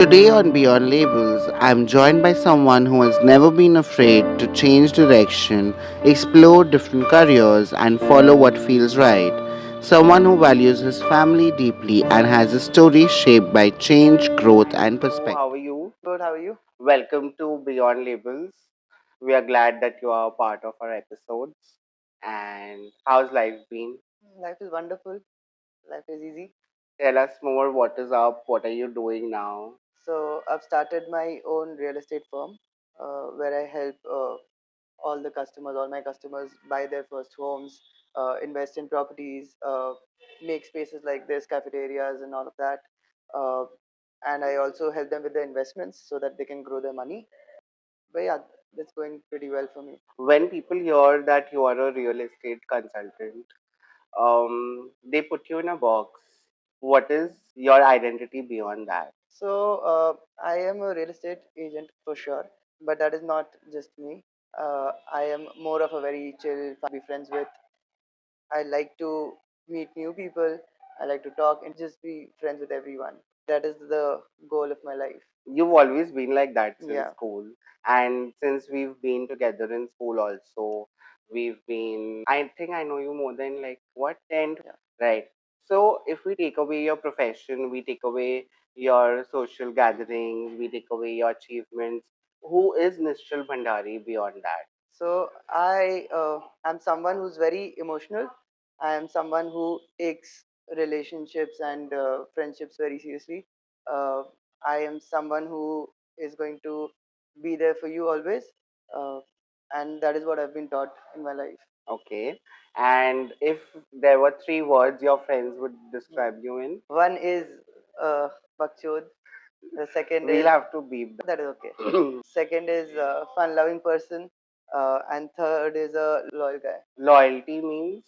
Today on Beyond Labels, I'm joined by someone who has never been afraid to change direction, explore different careers, and follow what feels right. Someone who values his family deeply and has a story shaped by change, growth, and perspective. How are you? Good, how are you? Welcome to Beyond Labels. We are glad that you are a part of our episodes. And how's life been? Life is wonderful. Life is easy. Tell us more. What is up? What are you doing now? So, I've started my own real estate firm where I help all my customers buy their first homes, invest in properties, make spaces like this, cafeterias, and all of that. Uh, and I also help them with the investments so that they can grow their money. But yeah, that's going pretty well for me. When people hear that you are a real estate consultant, they put you in a box. What is your identity beyond that? So, I am a real estate agent for sure, but that is not just me. I am more of a very chill, be friends with. I like to meet new people. I like to talk and just be friends with everyone. That is the goal of my life. You've always been like that since Yeah. school. And since we've been together in school also, we've been, I think I know you more than like, what, 10? Yeah. Right. So if we take away your profession, we take away your social gatherings, we take away your achievements, who is Nischal Bhandari beyond that? So I am someone who's very emotional. I am someone who takes relationships and friendships very seriously. Uh, I am someone who is going to be there for you always, uh, and that is what I've been taught in my life. Okay. And if there were three words your friends would describe you in? One is Bakchod. The second We'll is have to beep that is okay. Second is fun-loving person, and third is a loyal guy. Loyalty means?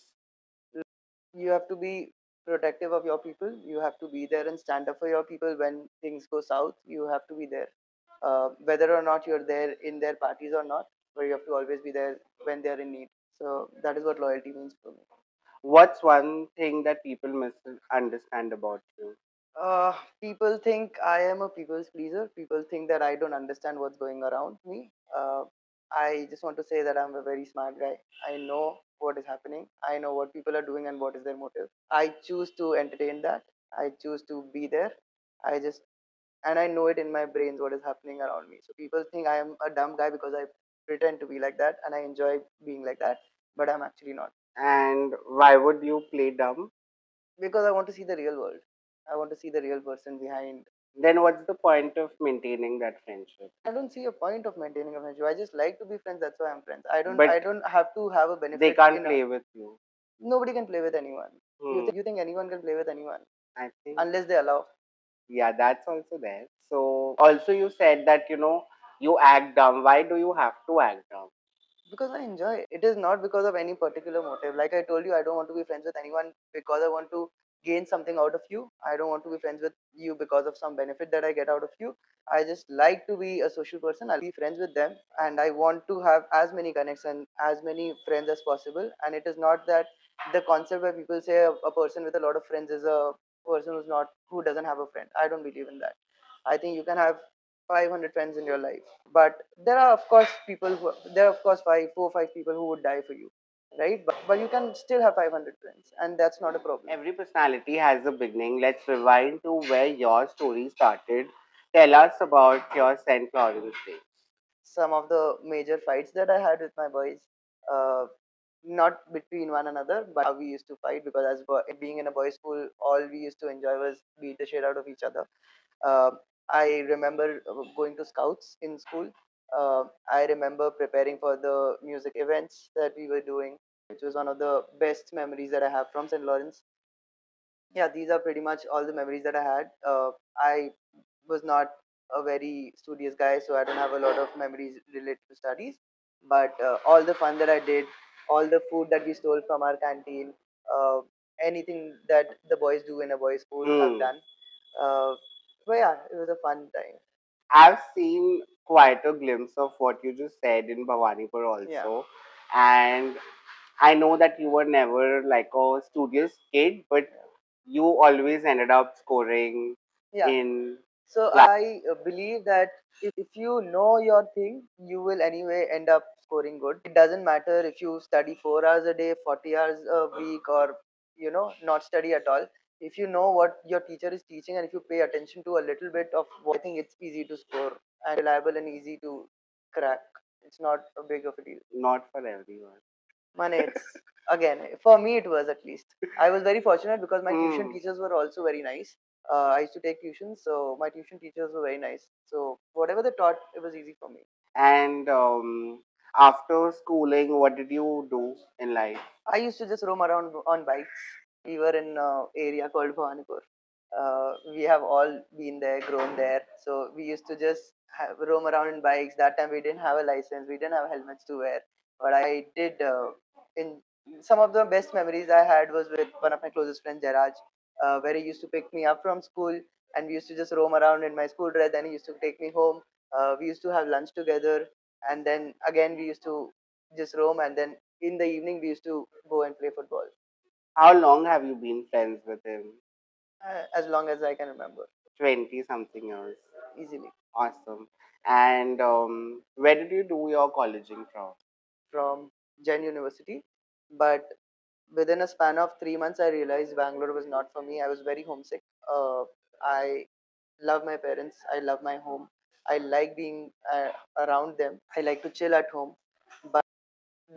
You have to be protective of your people. You have to be there and stand up for your people when things go south. You have to be there, whether or not you're there in their parties or not. But you have to always be there when they're in need. So that is what loyalty means for me. What's one thing that people misunderstand about you? People think I am a people's pleaser. People think that I don't understand what's going around me. I just want to say that I'm a very smart guy. I know what is happening. I know what people are doing and what is their motive. I choose to entertain that. I choose to be there. I just and I know it in my brains what is happening around me. So people think I am a dumb guy because I pretend to be like that and I enjoy being like that, but I'm actually not. And why would you play dumb? Because I want to see the real world. I want to see the real person behind. Then what's the point of maintaining that friendship? I don't see a point of maintaining a friendship. I just like to be friends. That's why I'm friends. I don't. But I don't have to have a benefit. they can't in play with you. Nobody can play with anyone. Hmm. You think anyone can play with anyone I think. unless they allow? Yeah, that's also there. So also you said that you act dumb. Why do you have to act dumb? Because I enjoy it. It is not because of any particular motive. Like I told you, I don't want to be friends with anyone because I want to gain something out of you. I don't want to be friends with you because of some benefit that I get out of you. I just like to be a social person. I'll be friends with them, and I want to have as many connects and as many friends as possible. And it is not that the concept where people say a person with a lot of friends is a person who doesn't have a friend. I don't believe in that. I think you can have 500 friends in your life, but there are of course there are of course 5 people who would die for you, right? But you can still have 500 friends, and that's not a problem. Every personality has a beginning. Let's rewind to where your story started. Tell us about your St. Lawrence days. Some of the major fights that I had with my boys, uh, not between one another, but how we used to fight, because being in a boys school, all we used to enjoy was beat the shit out of each other. uh, I remember going to scouts in school. I remember preparing for the music events that we were doing, which was one of the best memories that I have from St. Lawrence. Yeah, these are pretty much all the memories that I had. I was not a very studious guy, so I don't have a lot of memories related to studies. But all the fun that I did, all the food that we stole from our canteen, uh, anything that the boys do in a boys' school, I've done. Uh, but yeah, it was a fun time. I've seen quite a glimpse of what you just said in Bhawanipur Yeah. also. And I know that you were never like a studious kid, but you always ended up scoring Yeah. in. So I believe that if you know your thing, you will anyway end up scoring good. It doesn't matter if you study 4 hours a day, 40 hours a week, or not study at all. If you know what your teacher is teaching and if you pay attention to a little bit of what, I think it's easy to score and reliable and easy to crack. It's not a big of a deal. Not for everyone. Man, it's again for me it was at least. I was very fortunate because my tuition teachers were also very nice. I used to take tuition, so my tuition teachers were very nice. So whatever they taught, it was easy for me. And after schooling, what did you do in life? I used to just roam around on bikes. We were in an area called Bhawanipur. We have all been there, grown there. So we used to just roam around in bikes. That time we didn't have a license. We didn't have helmets to wear. But I did. In some of the best memories I had was with one of my closest friends, Jaraj, where he used to pick me up from school, and we used to just roam around in my school dress. Then he used to take me home. We used to have lunch together, and then again we used to just roam. And then in the evening we used to go and play football. How long have you been friends with him? As long as I can remember. 20 something years. Easily. Awesome. And where did you do your colleging from? From Jain University. But within a span of 3 months, I realized Bangalore was not for me. I was very homesick. I love my parents. I love my home. I like being around them. I like to chill at home. But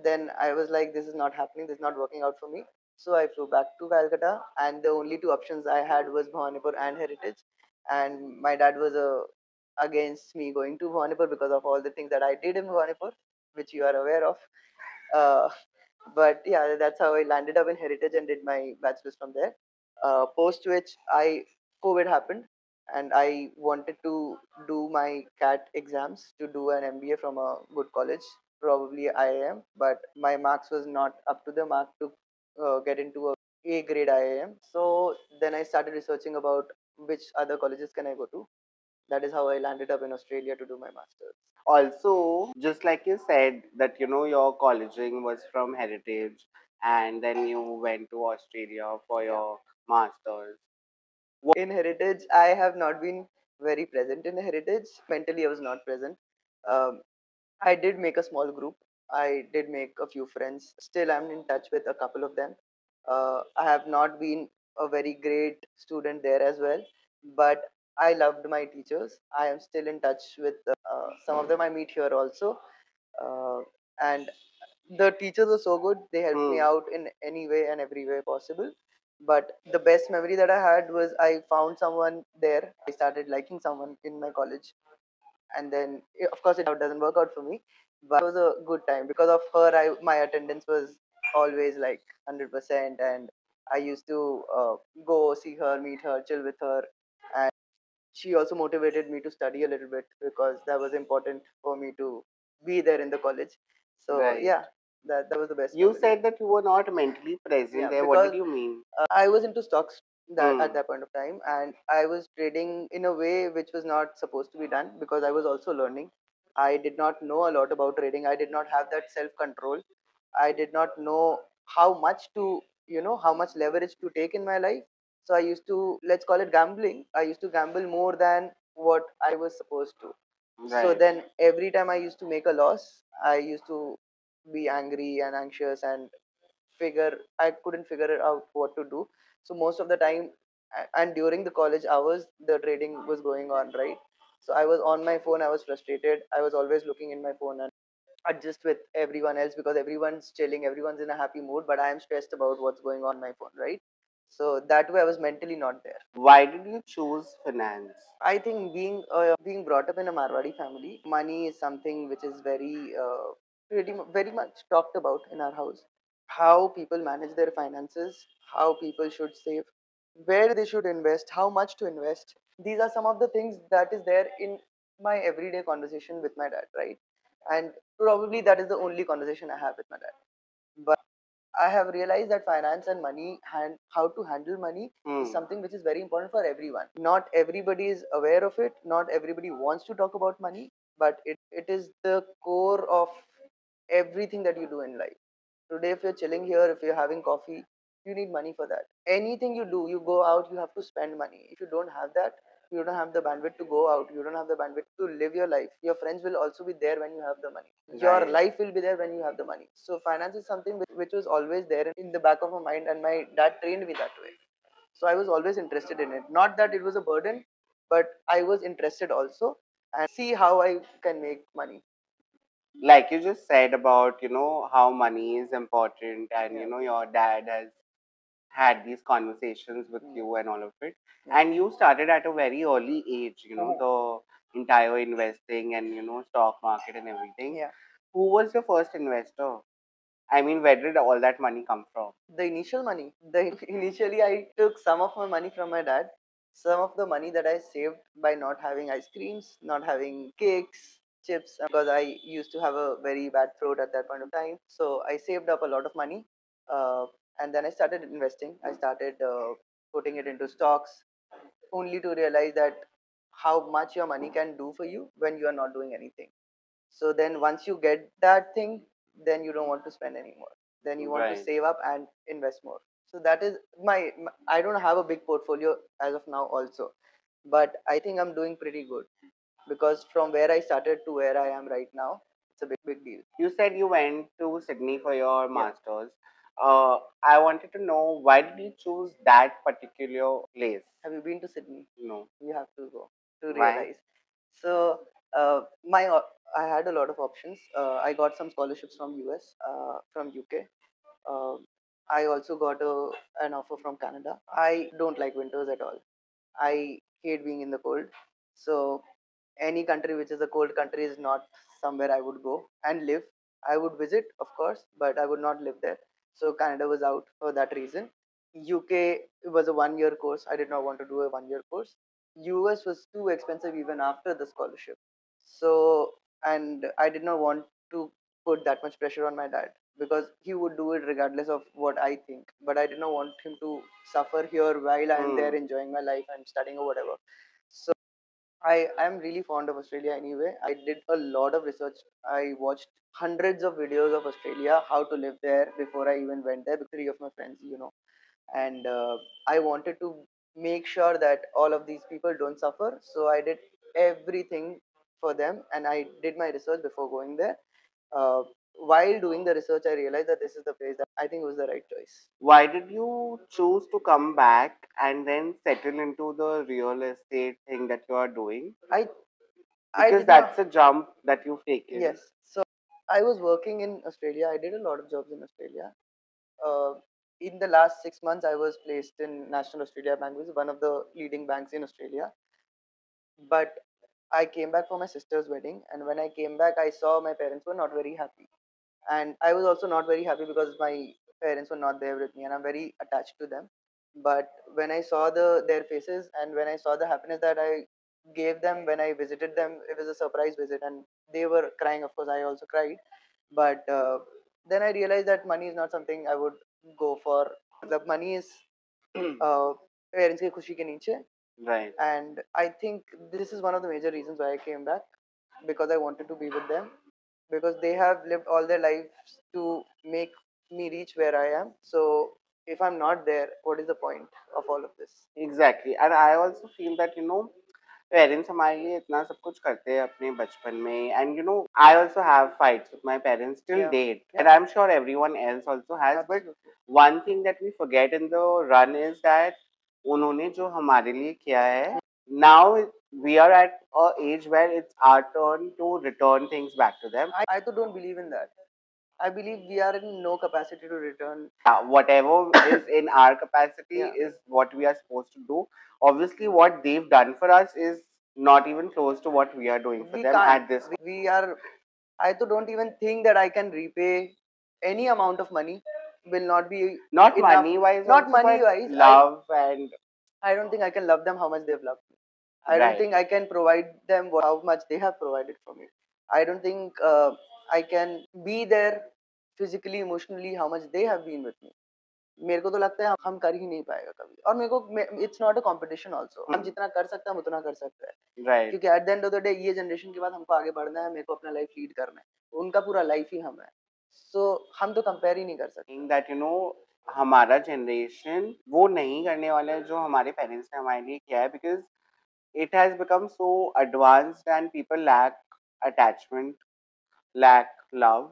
then I was like, this is not happening. This is not working out for me. So I flew back to Calcutta, and the only two options I had was Bhawanipur and Heritage. And my dad was against me going to Bhawanipur because of all the things that I did in Bhawanipur, which you are aware of. Uh, but yeah, that's how I landed up in Heritage and did my bachelor's from there. Post which COVID happened, and I wanted to do my CAT exams to do an MBA from a good college, probably IIM, but my marks was not up to the mark to get into a grade IIM. So then I started researching about which other colleges can I go to. That is how I landed up in Australia to do my master's. Also, just like you said, that your colleging was from Heritage, and then you went to Australia for your master's. In Heritage, I have not been very present in Heritage. Mentally, I was not present. Um, I did make a small group. I did make a few friends. Still, I'm in touch with a couple of them. I have not been a very great student there as well, but I loved my teachers. I am still in touch with some of them. I meet here also, uh, and the teachers are so good. They helped me out in any way and every way possible. But the best memory that I had was I found someone there. I started liking someone in my college, and then of course it doesn't work out for me, but it was a good time because of her. My attendance was always like 100%, and I used to go see her, meet her, chill with her, and she also motivated me to study a little bit because that was important for me to be there in the college. So right. Yeah, that was the best. You memory. Said that you were not mentally present. Yeah, there. What did you mean? I was into stocks that at that point of time, and I was trading in a way which was not supposed to be done because I was also learning. I did not know a lot about trading. I did not have that self control. I did not know how much to, how much leverage to take in my life. So I used to, let's call it gambling. I used to gamble more than what I was supposed to. Right. So then every time I used to make a loss, I used to be angry and anxious and I couldn't figure out what to do. So most of the time, and during the college hours, the trading was going on, right? So I was on my phone. I was frustrated. I was always looking in my phone and adjust with everyone else because everyone's chilling, everyone's in a happy mood, but I am stressed about what's going on my phone, right? So that way I was mentally not there. Why did you choose finance? I think being brought up in a Marwadi family, money is something which is very much talked about in our house. How people manage their finances, how people should save, where they should invest, how much to invest. These are some of the things that is there in my everyday conversation with my dad, right? And probably that is the only conversation I have with my dad. But I have realized that finance and money and how to handle money is something which is very important for everyone. Not everybody is aware of it. Not everybody wants to talk about money, but it is the core of everything that you do in life. Today, if you're chilling here, if you're having coffee, you need money for that. Anything you do, you go out, you have to spend money. If you don't have that, you don't have the bandwidth to go out, you don't have the bandwidth to live your life. Your friends will also be there when you have the money. Your Right. life will be there when you have the money. So finance is something which was always there in the back of my mind, and my dad trained me that way. So I was always interested in it. Not that it was a burden, but I was interested also, and see how I can make money. Like you just said about, how money is important, and, your dad has had these conversations with you and all of it. And you started at a very early age, the entire investing and, stock market and everything. Yeah. Who was your first investor? I mean, where did all that money come from? The initial money, the initially I took some of my money from my dad, some of the money that I saved by not having ice creams, not having cakes, chips, because I used to have a very bad throat at that point of time. So I saved up a lot of money, uh, and then I started investing. I started putting it into stocks, only to realize that how much your money can do for you when you are not doing anything. So then once you get that thing, then you don't want to spend anymore. Then you want to Right. save up and invest more. So that is my I don't have a big portfolio as of now also, but I think I'm doing pretty good, because from where I started to where I am right now, it's a big deal. You said you went to Sydney for your Yeah. masters. I wanted to know, why did you choose that particular place? Have you been to Sydney? No. You have to go to Why? realize. So my I had a lot of options. I got some scholarships from US, from UK. Uh, I also got an offer from Canada. I don't like winters at all. I hate being in the cold. So any country which is a cold country is not somewhere I would go and live. I would visit, of course, but I would not live there. So Canada was out for that reason. UK was a 1 year course. I did not want to do a 1 year course. US was too expensive even after the scholarship. So, and I did not want to put that much pressure on my dad, because he would do it regardless of what I think. But I did not want him to suffer here while I am there enjoying my life and studying or whatever. So I am really fond of Australia anyway. I did a lot of research. I watched hundreds of videos of Australia, how to live there before I even went there. Because three of my friends, and I wanted to make sure that all of these people don't suffer. So I did everything for them, and I did my research before going there. While doing the research, I realized that this is the place that I think was the right choice. Why did you choose to come back and then settle into the real estate thing that you are doing? I Because did not. that's a jump that you've taken. Yes. So I was working in Australia. I did a lot of jobs in Australia. Uh, in the last 6 months, I was placed in National Australia Bank, which is one of the leading banks in Australia. But I came back for my sister's wedding, and when I came back, I saw my parents were not very happy, and I was also not very happy because my parents were not there with me, and I'm very attached to them. But when I saw their faces, and when I saw the happiness that I gave them when I visited them, it was a surprise visit, and they were crying. Of course, I also cried. But then I realized that money is not something I would go for. The money is parents की खुशी के नीचे. Right. And I think this is one of the major reasons why I came back, because I wanted to be with them, because they have lived all their lives to make me reach where I am. So if I'm not there, what is the point of all of this? Exactly. And I also feel that, parents हमारे लिए इतना सब कुछ करते हैं अपने बचपन में, and I also have fights with my parents till Yeah. Date, and Yeah. I am sure everyone else also has, but Absolutely. One thing that we forget in the run is that उन्होंने जो हमारे लिए किया है, now we are at a age where it's our turn to return things back to them. I too don't believe in that. I believe we are in no capacity to return. Whatever is in our capacity Yeah. is what we are supposed to do. Obviously, what they've done for us is not even close to what we are doing for We them can't. at this. We are. I too don't even think that I can repay any amount of money. Will not be Not enough. money wise, Not also, money but wise. love and I don't think I can love them how much they've loved me. I don't right. think I can provide them how much they have provided for me. I don't think I can be there physically, emotionally, how much they have been with me. मेरे को तो लगता है हम कर ही नहीं पाएगा कभी, और मेरे को it's not a competition also, हम जितना कर सकते हैं हम उतना कर सकते हैं, Right. क्योंकि at the end of the day ये जनरेशन के बाद हमको आगे बढ़ना है, मेरे को अपना लाइफ लीड करना है, उनका पूरा लाइफ ही हम है. सो हम तो कंपेयर ही नहीं कर सकते. Think that हमारा जनरेशन वो नहीं करने वाला है जो हमारे पेरेंट्स ने हमारे लिए किया है, because it has become so advanced and people lack attachment, lack love.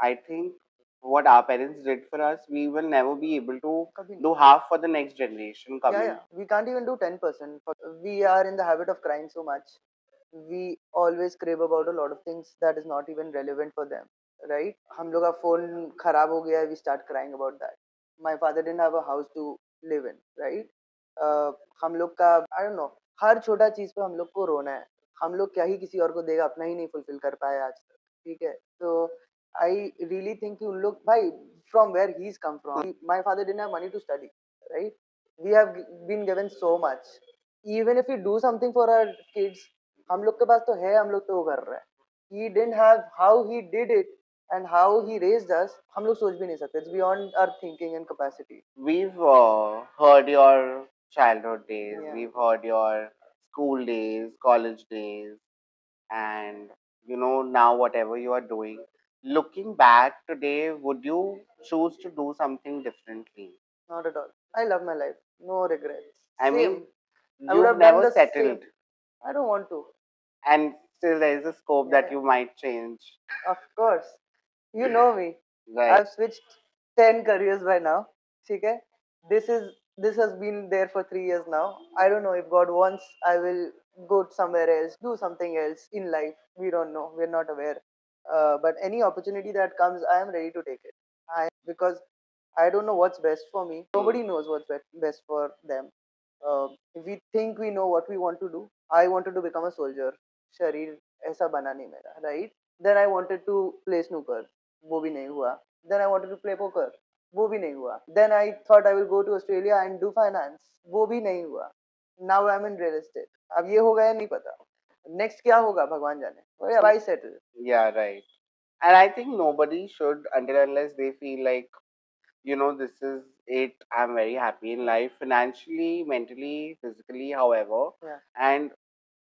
I think what our parents did for us, we will never be able to कभी नहीं. do half for the next generation Yeah, coming. yeah. We can't even do 10%. We are in the habit of crying so much. We always crave about a lot of things that is not even relevant for them, right? हम लोग का phone खराब हो गया है, we start crying about that. My father didn't have a house to live in, right? हम लोग का I don't know, हर छोटा चीज पे हम लोग को रोना है. हम लोग क्या ही किसी और को देगा, अपना ही नहीं fulfill कर पाए आज तक. ठीक है. तो I really think कि उन लोग भाई from where he's come from. My father didn't have money to study, right? We have been given so much. Even if we do something for our kids, हम लोग के पास तो है, हम लोग तो वो कर रहे हैं. He didn't have how he did it and how he raised us. हम लोग सोच भी नहीं सकते. It's beyond our thinking and capacity. We've heard your childhood days, Yeah. we've heard your school days, college days, and now whatever you are doing. Looking back today, would you choose to do something differently? Not at all. I love my life. No regrets. I Same. mean, I would you've have done never the same. settled, I don't want to. and still there is a scope Yeah, that yeah. you might change. Of course. You know me. Right. I've switched 10 careers by now. Okay? This has been there for 3 years now. I don't know if God wants I will go somewhere else, do something else in life. We don't know. We're not aware. But any opportunity that comes, I am ready to take it. Because I don't know what's best for me. Nobody knows what's best for them. If we think we know what we want to do, I wanted to become a soldier. शरीर ऐसा बना नहीं मेरा, right? Then I wanted to play snooker. वो भी नहीं हुआ. Then I wanted to play poker. वो भी नहीं हुआ. Then I thought I will go to Australia and do finance. वो भी नहीं हुआ. Now I'm in real estate. अब ये होगा या नहीं पता. Next क्या होगा भगवान जाने. Why settle? Yeah, right. And I think nobody should until unless they feel like, this is it. I'm very happy in life, financially, mentally, physically, however. Yeah. And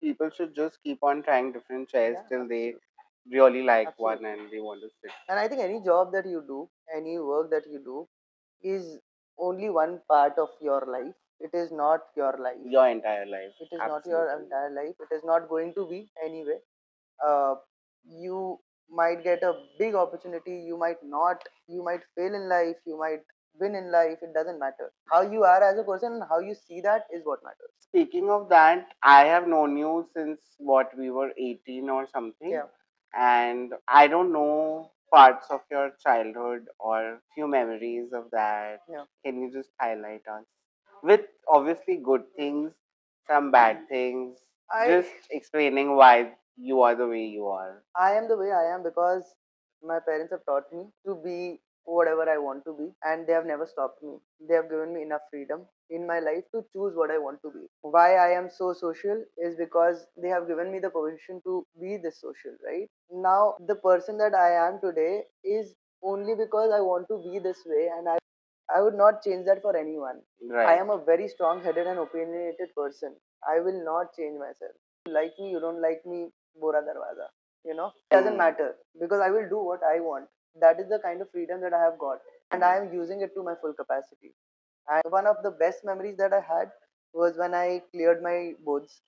people should just keep on trying different chairs Yeah, till they absolutely. really like one Absolutely. and they want to sit. And I think any job that you do, any work that you do, is only one part of your life. It is not your life. Your entire life. It is not your Absolutely. entire life. It is not going to be anyway. Uh, you might get a big opportunity. You might not. You might fail in life. You might win in life. It doesn't matter. How you are as a person and how you see that is what matters. Speaking of that, I have known you since what we were 18 or something. Yeah. And I don't know parts of your childhood or few memories of that. Yeah. Can you just highlight us? With obviously good things, some bad things, I just explaining why you are the way you are. I am the way I am because my parents have taught me to be whatever I want to be, and they have never stopped me. They have given me enough freedom in my life to choose what I want to be. Why I am so social is because they have given me the permission to be this social, right? Now, the person that I am today is only because I want to be this way, and I would not change that for anyone. Right. I am a very strong headed and opinionated person. I will not change myself. You like me, you don't like me, Bora Darwaza. It doesn't matter because I will do what I want. That is the kind of freedom that I have got, and I am using it to my full capacity. And one of the best memories that I had was when I cleared my boards.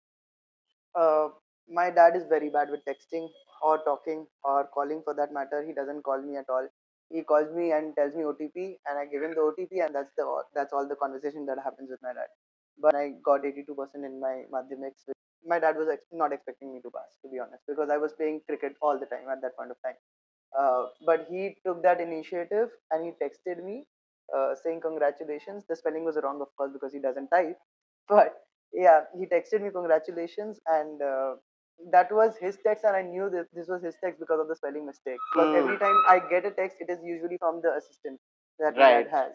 uh, my dad is very bad with texting or talking or calling for that matter. He doesn't call me at all. He calls me and tells me OTP, and I give him the OTP, and that's all the conversation that happens with my dad. But I got 82% in my Madhyamics. My dad was not expecting me to pass, to be honest, because I was playing cricket all the time at that point of time. But he took that initiative and he texted me saying congratulations. The spelling was wrong, of course, because he doesn't type. But yeah, he texted me congratulations, and that was his text, and I knew that this was his text because of the spelling mistake. Because every time I get a text, it is usually from the assistant that my dad Right. has.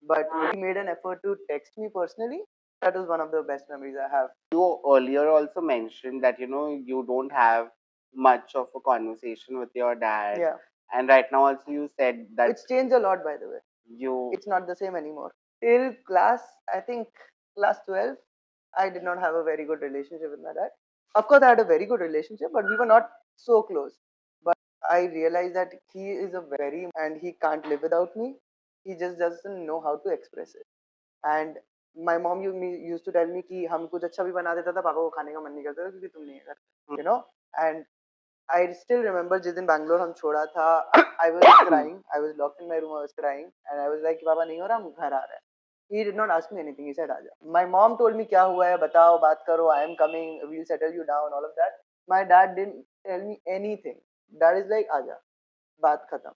But he made an effort to text me personally. That was one of the best memories I have. You earlier also mentioned that you don't have much of a conversation with your dad. Yeah. And right now also you said that It's changed a lot, by the way. you It's not the same anymore. Till class, I think class 12, I did not have a very good relationship with my dad. Of course, I had a very good relationship, but we were not so close. But I realized that he is a very, and he can't live without me. He just doesn't know how to express it. And My mom used to tell me कि हम कुछ अच्छा भी बना देता था पापा को खाने का मन नहीं करता था क्योंकि तुम नहीं है घर, you know. And I still remember जिस दिन बैंगलोर हम छोड़ा था, I was crying. I was locked in my room. I was crying, and I was like, पापा नहीं हो रहा, हम घर आ रहे हैं. He did not ask me anything. He said, आजा. My mom told me क्या हुआ है, बताओ, बात करो. I am coming. We'll settle you down. All of that. My dad didn't tell me anything. Dad is like, आजा, बात खत्म.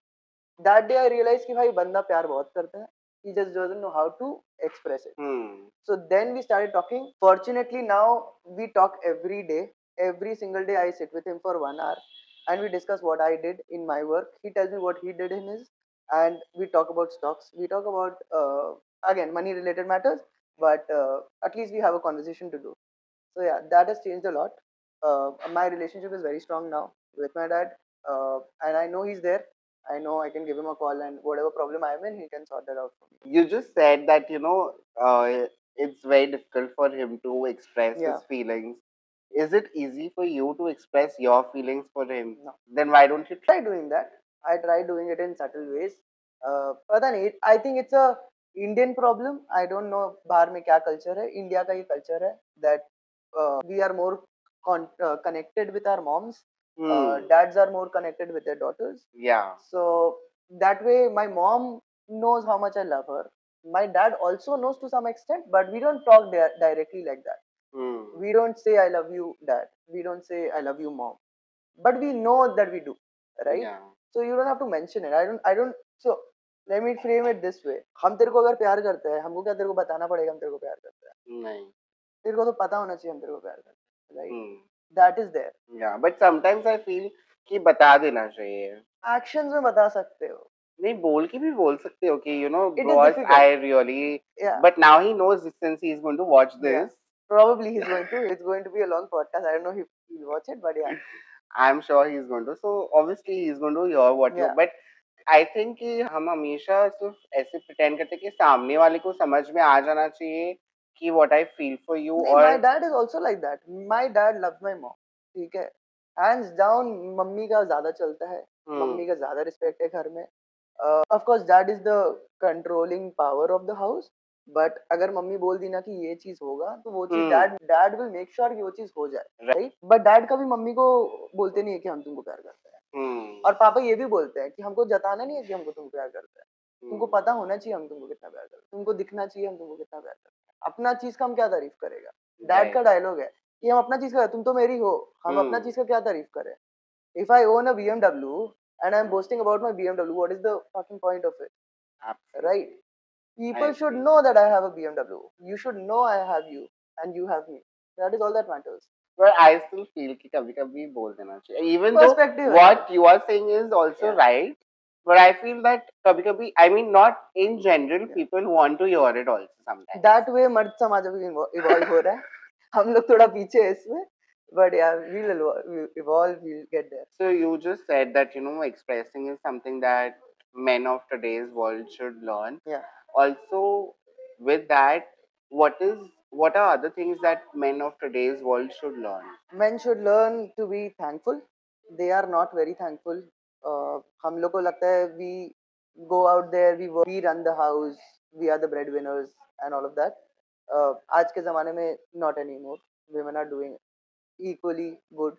That day I realized कि भाई बंदा प्यार बहुत करता है. He just doesn't know how to express it. So then we started talking. Fortunately, now we talk every day. Every single day, I sit with him for 1 hour and we discuss what I did in my work. He tells me what he did in his, and we talk about stocks. We talk about, again, money related matters, but at least we have a conversation to do. So, yeah, that has changed a lot. My relationship is very strong now with my dad, and I know he's there. I know I can give him a call, and whatever problem I am in, he can sort that out for me. You just said that, it's very difficult for him to express his feelings. Is it easy for you to express your feelings for him? No. Then why don't you try doing that? I try doing it in subtle ways. पता नहीं, I think it's a Indian problem. I don't know बाहर में क्या culture है. India का ये culture है that we are more connected with our moms. Dads are more connected with their daughters. Yeah. So that way, my mom knows how much I love her. My dad also knows to some extent, but we don't talk directly like that. We don't say I love you, dad. We don't say I love you, mom. But we know that we do, right? Yeah. So you don't have to mention it. I don't. So let me frame it this way. हम तेरे को अगर प्यार करते हैं, हमको क्या तेरे को बताना पड़ेगा हम तेरे को प्यार करते हैं? नहीं. तेरे को तो पता होना चाहिए हम तेरे को प्यार करते हैं, right? That is there. Yeah, but sometimes I feel कि बता देना चाहिए. Actions में बता सकते हो. नहीं, बोल के भी बोल सकते हो कि It is boss, difficult. I really. Yeah. But now he knows this since he's going to watch this. Yeah. Probably he's going to. It's going to be a long podcast. I don't know if he'll watch it, but yeah. I'm sure he's going to. So obviously he's going to hear what you. But I think कि हम हमेशा सिर्फ ऐसे pretend करते कि सामने वाले को समझ में आ जाना चाहिए कि what I feel for you. नहीं, or my dad is also like that. My dad loves my mom. ठीक है. Hands down, मम्मी का ज्यादा चलता है. मम्मी का ज्यादा रिस्पेक्ट है घर में. Of course, dad is the controlling power of the house. But अगर मम्मी बोल दी ना कि ये चीज होगा तो वो चीज डैड विल मेक श्योर कि वो चीज हो जाए, राइट. बट डैड कभी मम्मी को बोलते नहीं है कि हम तुमको प्यार करते हैं. और पापा ये भी बोलते हैं कि हमको जताना नहीं है कि हमको तुमको प्यार करते हैं. तुमको पता होना चाहिए हम तुमको कितना प्यार करते हैं. तुमको दिखना चाहिए हम तुमको कितना प्यार करते हैं. अपना चीज का हम क्या तारीफ करेगा. डैड का डायलॉग है कि हम अपना चीज का, तुम तो मेरी हो, हम अपना चीज का क्या तारीफ करें. If I own a BMW and I'm boasting about my BMW, what is the fucking point of it? Absolutely. Right? People should know that I have a BMW. You should know I have you and you have me. That is all that matters. But I still feel कि कभी-कभी बोल देना चाहिए. Even though what you are saying is also right, but I feel that कभी-कभी, I mean, not in general, people want to hear it also sometimes. That way मर्द समाज अभी evolve हो रहा है. हम लोग थोड़ा पीछे हैं इसमें. But yeah, we'll evolve, we'll get there. So you just said that, expressing is something that men of today's world should learn. Yeah. Also, with that, what are other things that men of today's world should learn? Men should learn to be thankful. They are not very thankful. हम लोग को लगता है we go out there, we run the house, we are the breadwinners and all of that. आज के ज़माने में not anymore. Women are doing equally good,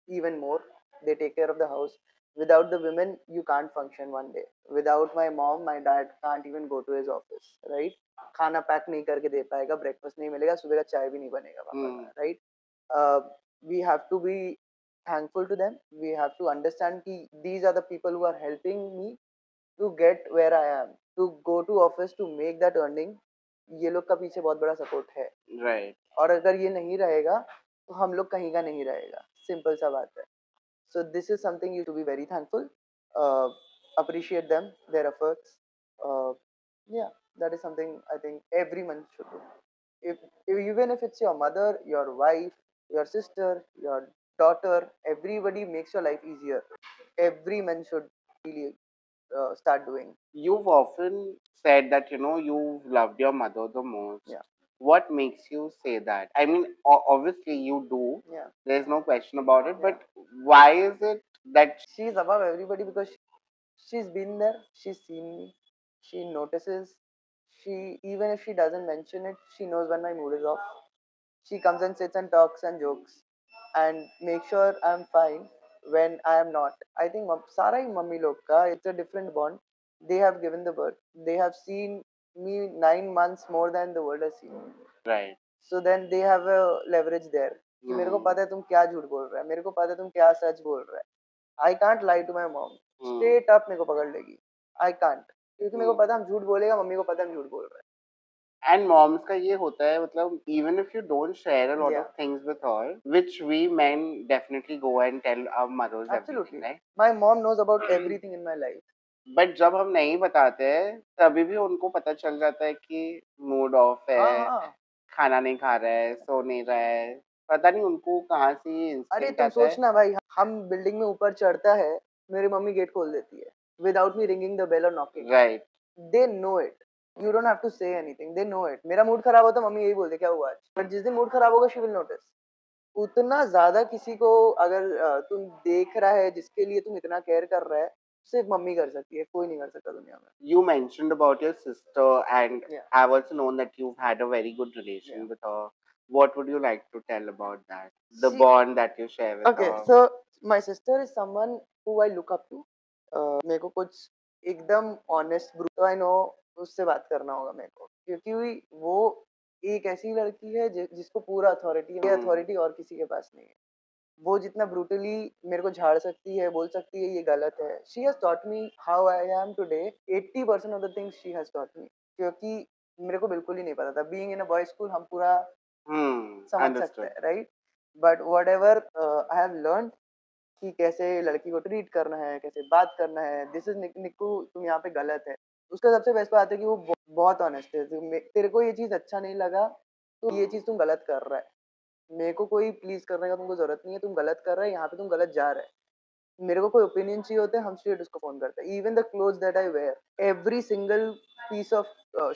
even more. They take care of the house. Without the women, you can't function one day. Without my mom, my dad can't even go to his office, right? खाना pack नहीं करके दे पाएगा, breakfast नहीं मिलेगा, सुबह का चाय भी नहीं बनेगा पापा का, right? We have to be thankful to them. We have to understand कि these are the people who are helping me to get where I am, to go to office to make that earning. ये लोग का पीछे बहुत बड़ा support है, right? और अगर ये नहीं रहेगा तो हम लोग कहीं का नहीं रहेगा. सिंपल सा बात है. So this is something you to be very thankful. Appreciate them, their efforts. Uh, yeah, that is something I think everyone should do. Even if it's your mother, your wife, your sister, your daughter, everybody makes your life easier. Every man should really start doing. You've often said that you've loved your mother the most. Yeah. What makes you say that? I mean, obviously you do. Yeah. There's no question about it. Yeah. But why is it that she's above everybody? Because she's been there. She's seen me. She notices. She, even if she doesn't mention it, she knows when my mood is off. She comes and sits and talks and jokes and make sure I'm fine when I am not. I think सारा ही mummy लोग का it's a different bond. They have given the birth. They have seen me 9 months more than the world has seen me. Right. So then they have a leverage there. कि मेरे को पता है तुम क्या झूठ बोल रहा है, मेरे को पता है तुम क्या सच बोल रहा है. I can't lie to my mom. Straight up मेरे को पकड़ लेगी. I can't. क्योंकि मेरे को पता है हम झूठ बोलेगा, मम्मी को पता है हम झूठ बोल रहे हैं. And moms का ये होता है मतलब even if you don't share a lot of things with her, which we men definitely go and tell our mothers everything, right? My mom knows about everything in my life. But जब हम नहीं बताते हैं तभी भी उनको पता चल जाता है कि मूड ऑफ है, हाँ. खाना नहीं खा रहा है, सो नहीं रहा है, पता नहीं उनको कहाँ से ये अरे इंस्टिंक्ट तुम आता है. सोचना भाई, हम बिल्डिंग में ऊपर चढ़ता है, मेरी मम्मी गेट खोल देती है without me ringing the bell और knocking. Right. They know it. You don't have to say anything, they know it. मेरा मूड खराब होता मम्मी यही बोलते क्या हुआ आज, बट जिस दिन मूड खराब होगा शी विल नोटिस. उतना ज्यादा किसी को अगर तुम देख रहा है जिसके लिए तुम इतना केयर कर रहा है, सिर्फ मम्मी कर सकती है, कोई नहीं कर सकता दुनिया में. You mentioned about your sister, and I've also known that you've had a very good relation with her. What would you like to tell about that? The bond that you share with her. Okay, so my sister is someone who I look up to. मेरे को कुछ एकदम honest तो I know उससे बात करना होगा मेरे को, क्योंकि वो एक ऐसी लड़की है जिसको पूरा अथॉरिटी है. अथॉरिटी और किसी के पास नहीं है. वो जितना ब्रूटली मेरे को झाड़ सकती है, बोल सकती है ये गलत है. She has taught me how I am today. 80% of the things she has taught me, क्योंकि मेरे को बिल्कुल ही नहीं पता था. Being in a boy school हम पूरा समझ सकते हैं, right. But what ever I have learn कि कैसे लड़की को ट्रीट करना है, कैसे बात करना है. दिस इज निक्कू, तुम यहाँ पे गलत है. उसका सबसे बेस्ट बात है कि वो बहुत ऑनेस्ट है. तेरे को ये चीज अच्छा नहीं लगा तो ये चीज तुम गलत कर रहा है. मेरे को कोई प्लीज करने का तुमको जरूरत नहीं है. तुम गलत कर रहे हैं, यहाँ पे तुम गलत जा रहे हैं. मेरे को कोई ओपिनियन चाहिए होते हैं, हम स्ट्रेट उसको फोन करते हैं. Even the clothes that I wear, every single piece of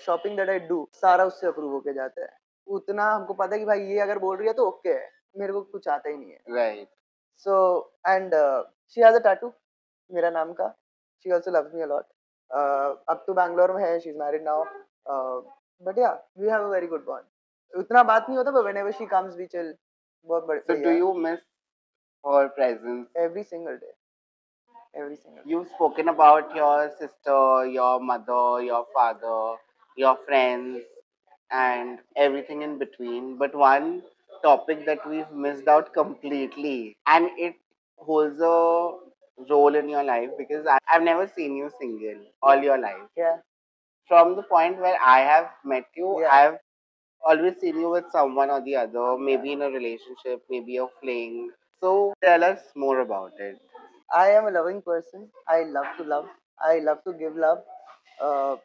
shopping that I do, सारा उससे अप्रूव होके जाता है. उतना हमको पता है कि भाई ये अगर बोल रही है तो ओके है. मेरे को कुछ आता ही नहीं है. Right. So and she has a tattoo मेरा नाम का. She also loves me a lot. अब तो बैंगलोर में है, she is married now. But yeah we have a very good bond. उतना बात नहीं होता, but whenever she comes we chill. बहुत बढ़िया. So do you miss her presence? Every single day. Every single day. You've spoken about your sister, your mother, your father, your friends, and everything in between. But one topic that we've missed out completely, and it holds a role in your life because I've never seen you single all your life. Yeah. From the point where I have met you, yeah, I've always seen you with someone or the other, maybe in a relationship, maybe a fling. So tell us more about it. I am a loving person. I love to love. I love to give love. Uh,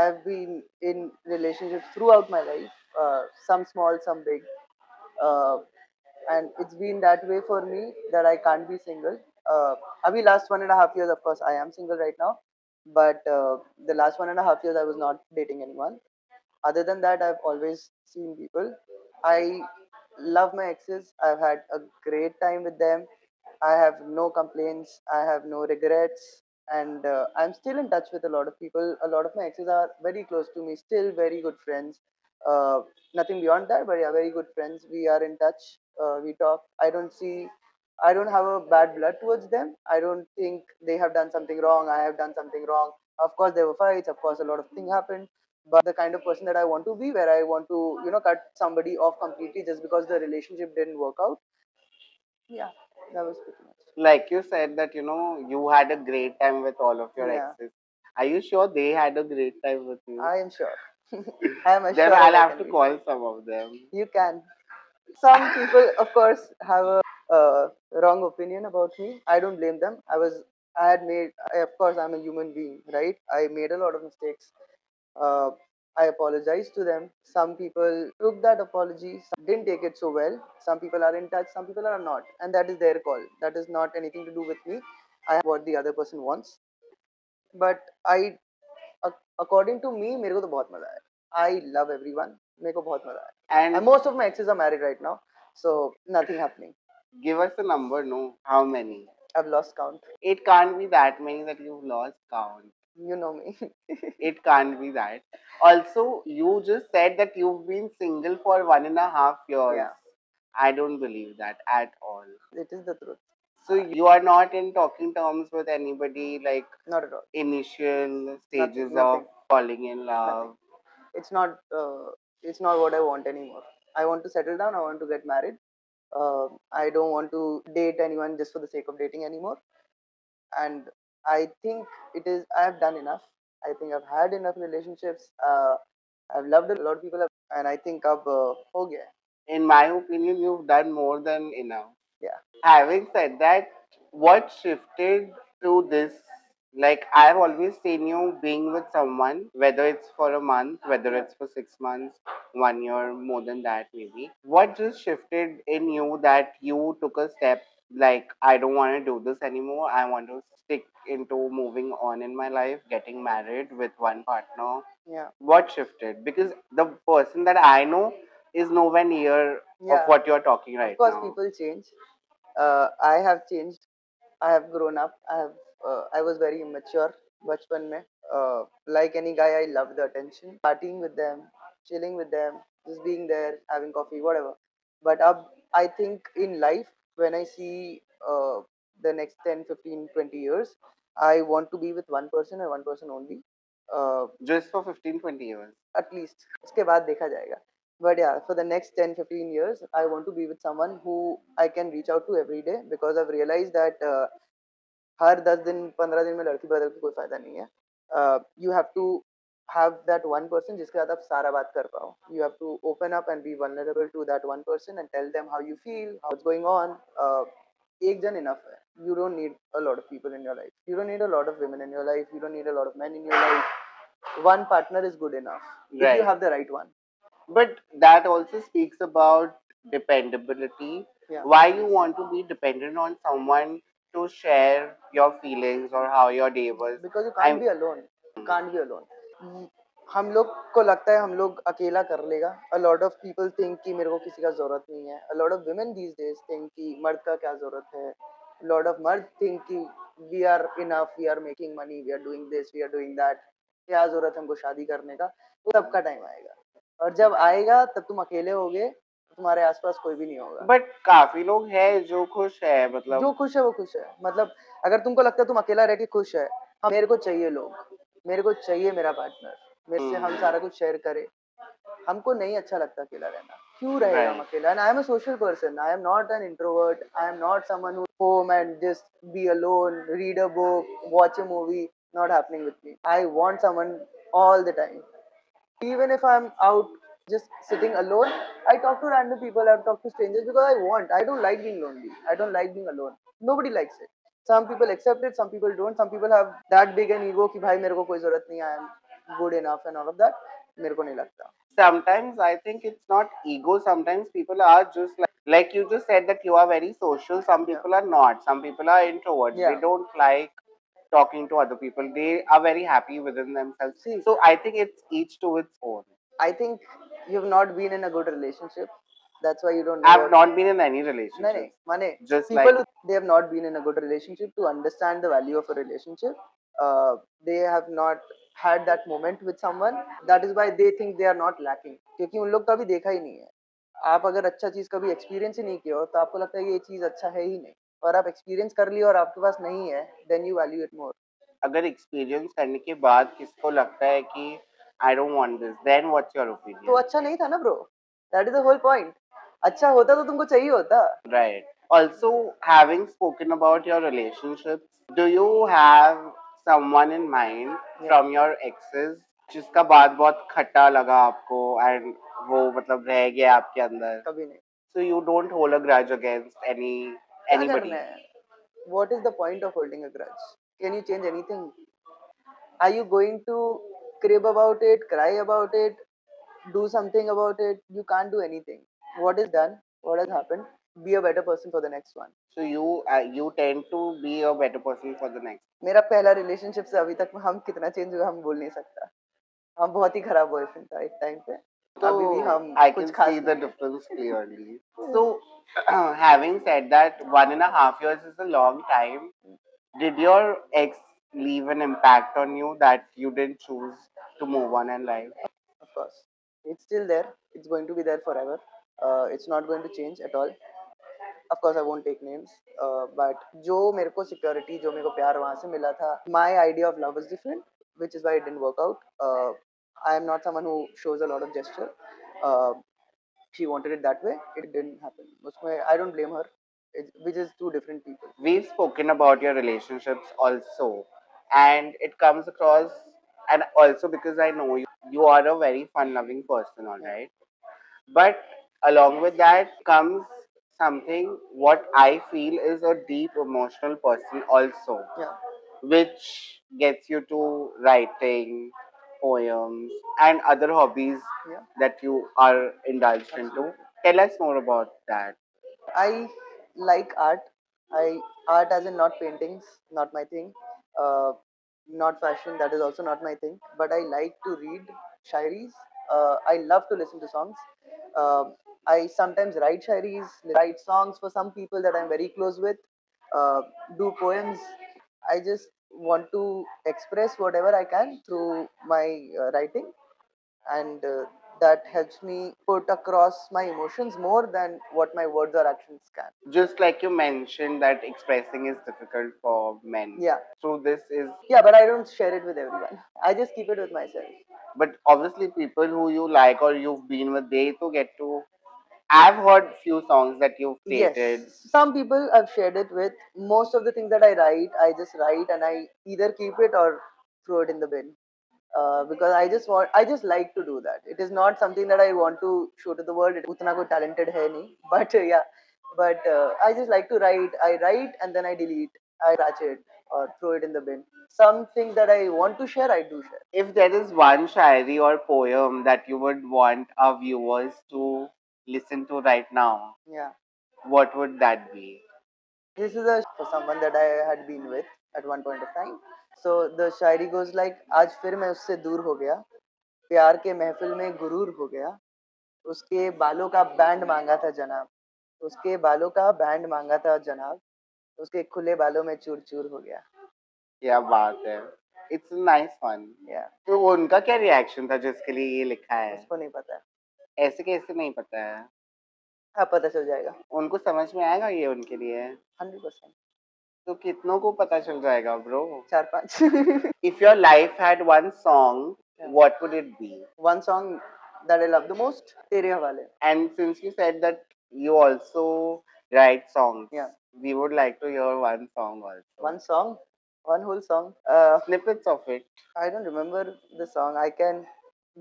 I've been in relationships throughout my life, some small, some big. Uh, and it's been that way for me that I can't be single. Abhi last 1.5 years, of course, I am single right now. But the last 1.5 years, I was not dating anyone. Other than that, I've always seen people. I love my exes. I've had a great time with them. I have no complaints. I have no regrets. And I'm still in touch with a lot of people. A lot of my exes are very close to me, still very good friends. Uh, Nothing beyond that, but yeah, very good friends. We are in touch. We talk. I don't have a bad blood towards them. I don't think they have done something wrong. I have done something wrong. Of course, there were fights. Of course, a lot of things happened. But the kind of person that I want to be, where I want to, cut somebody off completely just because the relationship didn't work out. Yeah, that was pretty much. Like you said that you had a great time with all of your, yeah, exes. Are you sure they had a great time with you? I am sure. I am as then sure I'll have to call sure. Some of them. You can. Some people, of course, have a wrong opinion about me. I don't blame them. I had made, of course, I'm a human being, right? I made a lot of mistakes. uh, I apologize to them. Some people took that apology, some didn't take it so well. Some people are in touch, some people are not, and that is their call. That is not anything to do with me. I what the other person wants. But according to me, मेरे को तो बहुत मजा आया. I love everyone. मेरे को बहुत मजा आया. And most of my exes are married right now, so nothing happening. Give us a number, no? How many? I've lost count. It can't be that many that you've lost count. You know me. It can't be that. Also, you just said that you've been single for 1.5 years. Yeah, I don't believe that at all. it is the truth. So you are not in talking terms with anybody, like Not at all. initial Nothing. stages of Nothing. falling in Nothing. love. It's not. It's not what I want anymore. I want to settle down. I want to get married. I don't want to date anyone just for the sake of dating anymore. And I think it is. I have done enough. I think I've had enough relationships. I've loved a lot of people, and I think अब हो गया है. In my opinion, you've done more than enough. Yeah. Having said that, what shifted to this? Like, I've always seen you being with someone, whether it's for a month, whether Yeah. it's for 6 months, 1 year, more than that, maybe. What just shifted in you that you took a step like, I don't want to do this anymore. I want to stick into moving on in my life, getting married with one partner. Yeah. What shifted? Because the person that I know is nowhere near of Yeah. what you're talking right Of course, now. people change. I have changed. I have grown up. I was very immature बचपन में. Like any guy, I loved the attention, partying with them, chilling with them, just being there, having coffee, whatever. But I think in life, when I see the next 10, 15, 20 years, I want to be with one person and one person only. Just for 15, 20 years. At least. उसके बाद देखा जाएगा. But yeah, for the next 10, 15 years, I want to be with someone who I can reach out to every day because I've realized that हर 10 दिन 15 दिन में लड़की बदल के कोई फायदा नहीं है. You have to have that one person जिसके साथ आप सारा बात कर पाओ. You have to open up and be vulnerable to that one person and tell them how you feel, what's going on. एक जन enough है. You don't need a lot of people in your life. You don't need a lot of women in your life. You don't need a lot of men in your life. One partner is good enough if you Right. have the right one. But that also speaks about dependability. Yeah. Why you want to be dependent on someone to share your feelings or how your day was. Because you can't be alone. You can't be alone. हम लोग को लगता है हम लोग अकेला कर लेगा. A lot of people think कि मेरे को किसी का जरूरत नहीं है. A lot of women these days think कि मर्द का क्या जरूरत है. A lot of मर्द think कि we are enough, we are making money, we are doing this, we are doing that. क्या जरूरत है हमको शादी करने का. वो सबका टाइम आएगा. और जब आएगा तब तुम अकेले होगे. तुम्हारे आसपास कोई भी नहीं होगा. बट काफी लोग हैं जो खुश है, मतलब जो खुश है वो खुश है. मतलब अगर तुमको लगता है तुम अकेला रह के खुश है, मेरे को चाहिए लोग. मेरे को चाहिए मेरा पार्टनर. मेरे से हम सारा कुछ शेयर करे. हमको नहीं अच्छा लगता अकेला रहना. क्यों रहेगा हम अकेला? And I am a social person. I am not an introvert. I am not someone who home and just be alone, read a book, watch a movie. Not happening with me. I want someone all the time. Even if I'm out just sitting alone, I talk to random people, I talk to strangers because I want. I don't like being lonely. I don't like being alone. Nobody likes it. Some people accept it, some people don't. Some people have that big an ego कि भाई मेरे को कोई जरूरत नहीं. I am good enough and all of that. मेरे को नहीं लगता. Sometimes I think it's not ego. Sometimes people are just like you just said that you are very social. Some Yeah. people are not. Some people are introverts. Yeah. They don't like talking to other people. They are very happy within themselves. See, So I think it's each to its own. I think you've not been in a good relationship. That's why you don't know. I've not been in any नहीं relationship. नहीं माने Just people like who they have not been in a good relationship to understand the value of a relationship. They have not had that moment with someone. That is why they think they are not lacking. क्योंकि उन लोग कभी देखा ही नहीं है. आप अगर अच्छा चीज कभी एक्सपीरियंस ही नहीं किया हो तो आपको लगता है कि ये चीज अच्छा है ही नहीं. और आप एक्सपीरियंस कर लिया और आपके पास नहीं है, then you value it more. अगर एक्सपीरियंस करने के बाद किसको लगता है कि I don't want this, then what's your तो ओपिनियन? अच्छा नहीं था ना bro. That is the whole point. अच्छा होता तो तुमको चाहिए होता. Right. Also, having spoken about your relationships, do you have someone in mind from your exes जिसका बात बहुत खट्टा लगा आपको एंड वो मतलब रह गया आपके अंदर? कभी नहीं. So you don't hold a grudge against क्या anybody. करना है? What is the point of holding a grudge? Can you change anything? Are you going to crib about it, cry about it, do something about it? You can't do anything. What is done, what has happened, be a better person for the next one. So you tend to be a better person for the next. मेरा पहला relationship से अभी तक हम कितना change हुआ हम बोल नहीं सकता. हम बहुत ही खराब बॉयफ्रेंड था एक टाइम पे. अभी भी So हम I कुछ can खास see the नहीं है. difference clearly. So having said that, 1.5 years is a long time. Did your ex leave an impact on you that you didn't choose to move on in life? Of course, it's still there. It's going to be there forever. It's not going to change at all. Of course, I won't take names. But जो मेरे को security, जो मेरे को प्यार वहाँ से मिला था, my idea of love was different, which is why it didn't work out. I am not someone who shows a lot of gesture. Uh, she wanted it that way. It didn't happen. उसमें I don't blame her. Which is two different people. We've spoken about your relationships also, and it comes across, and also because I know you are a very fun loving person, all Yeah. right? But along with that comes something what I feel is a deep emotional person also, Yeah. which gets you to writing, poems, and other hobbies Yeah. that you are indulged into. Absolutely. Tell us more about that. I like art. I art as in not paintings, not my thing. Uh, Not fashion. That is also not my thing. But I like to read shairis. I love to listen to songs. Uh, I sometimes write shairis, write songs for some people that I'm very close with. Uh, do poems. I just want to express whatever I can through my writing, and that helps me put across my emotions more than what my words or actions can. Just like you mentioned that expressing is difficult for men. Yeah. So this is, Yeah, but I don't share it with everyone. I just keep it with myself. but obviously people who you like or you've been with, they to get to. I've heard few songs that you've Yes, stated. some people I've shared it with. Most of the things that I just write and I either keep it or throw it in the bin. Because I just like to do that. It is not something that I want to show to the world. उतना कोई talented है नहीं, but yeah, but I just like to write. I write and then I delete, I scratch it or throw it in the bin. Something that I want to share, I do share. If there is one shairi or poem that you would want our viewers to listen to right now, Yeah, what would that be? this is a for someone that I had been with at one point of time. So the Shayari goes like, आज फिर मैं उससे दूर हो गया, प्यार के महफिल में गुरूर हो गया, उसके बालों का बैंड मांगा था जनाब, उसके बालों का बैंड मांगा था जनाब, उसके खुले बालों में चूर चूर हो गया. क्या बात है. It's a nice one. Yeah. तो उनका क्या रिएक्शन था जिसके लिए ये लिखा है? उसको नहीं पता है. ऐसे कैसे नहीं पता है? हाँ, पता चल जाएगा. उनको समझ में आएगा ये उनके लिए? 100%. तो कितनों को पता चल जाएगा bro? 4-5. If your life had one song, Yeah. what would it be? One song that I love the most, तेरे हवाले. And since you said that you also write songs, Yeah. we would like to hear one song also. One song, one whole song. Snippets of it. I don't remember the song. I can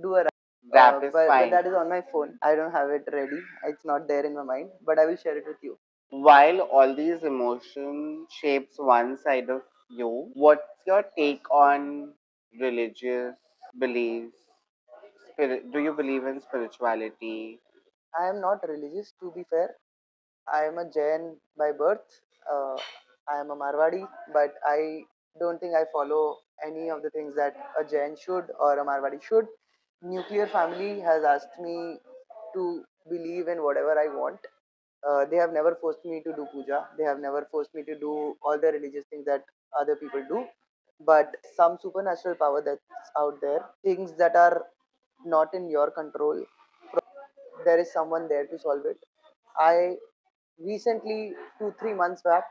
do a Rap is but fine. that is on my phone. I don't have it ready. It's not there in my mind, but I will share it with you. While all these emotions shapes one side of you, what's your take on religious beliefs? Do you believe in spirituality? I am not religious, to be fair. I am a Jain by birth. Uh, I am a Marwadi, but I don't think I follow any of the things that a Jain should or a Marwadi should. Nuclear family has asked me to believe in whatever I want. They have never forced me to do puja. They have never forced me to do all the religious things that other people do. But some supernatural power that's out there, things that are not in your control, there is someone there to solve it. I recently 2-3 months back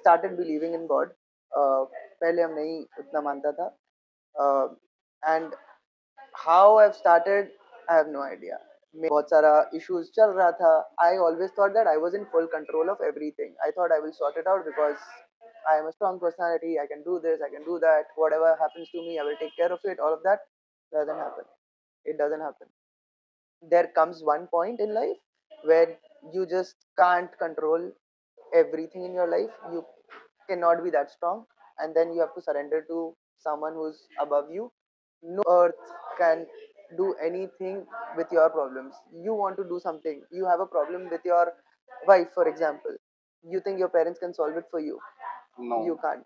started believing in God. पहले हम नहीं उतना मानता था. And how I've started, I have no idea. बहुत सारा issues चल रहा था. I always thought that I was in full control of everything. I thought I will sort it out because I am a strong personality. I can do this. I can do that. Whatever happens to me, I will take care of it. All of that doesn't happen. It doesn't happen. There comes one point in life where you just can't control everything in your life. You cannot be that strong, and then you have to surrender to someone who's above you. No earth can do anything with your problems. You want to do something, you have a problem with your wife, for example. You think your parents can solve it for you. No. You can't,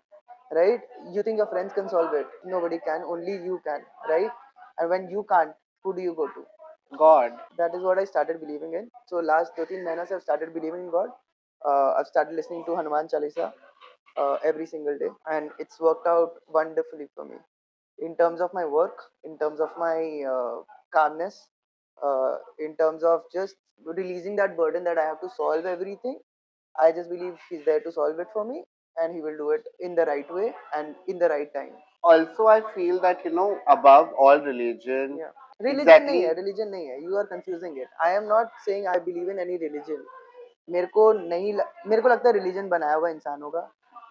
right? You think your friends can solve it. Nobody can, only you can, right? And when you can't, who do you go to? God. That is what I started believing in. So last 13 months I've started believing in God. I've started listening to Hanuman Chalisa. every single day, and it's worked out wonderfully for me in terms of my work, in terms of my calmness, in terms of just releasing that burden that I have to solve everything. I just believe he's there to solve it for me, and he will do it in the right way and in the right time. Also, I feel that, above all religion, Yeah. Religion नहीं exactly. है, religion नहीं है. You are confusing it. I am not saying I believe in any religion. मेरे को नहीं मेरे को लगता है रिलीजन बनाया हुआ इंसानों का.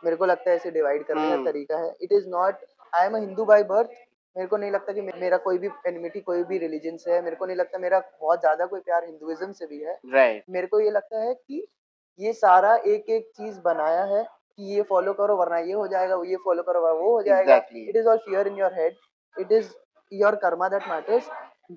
मेरे को लगता है इसे डिवाइड करने का तरीका है. It is not. I am a Hindu by birth. मेरे को नहीं लगता कि मेरा कोई भी एनिमिटी कोई भी रिलीजन से है. मेरे को नहीं लगता मेरा बहुत ज्यादा कोई प्यार हिंदुइज्म से भी है. Right. मेरे को ये लगता है कि ये सारा एक एक चीज बनाया है कि ये फॉलो करो वरना ये हो जाएगा, ये फॉलो करो वरना वो हो जाएगा. Exactly. It is all fear in your head. It is your Karma that matters.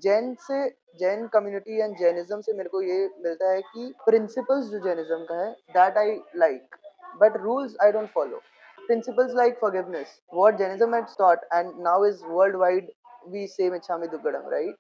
Jain से, जैन कम्युनिटी एंड जैनिज्म से मेरे को ये मिलता है कि प्रिंसिपल्स जो जैनिज्म का है that I like, but rules I don't follow. Principles like forgiveness, what Jainism has taught and now is worldwide, we say Michhami Dukkadam, right?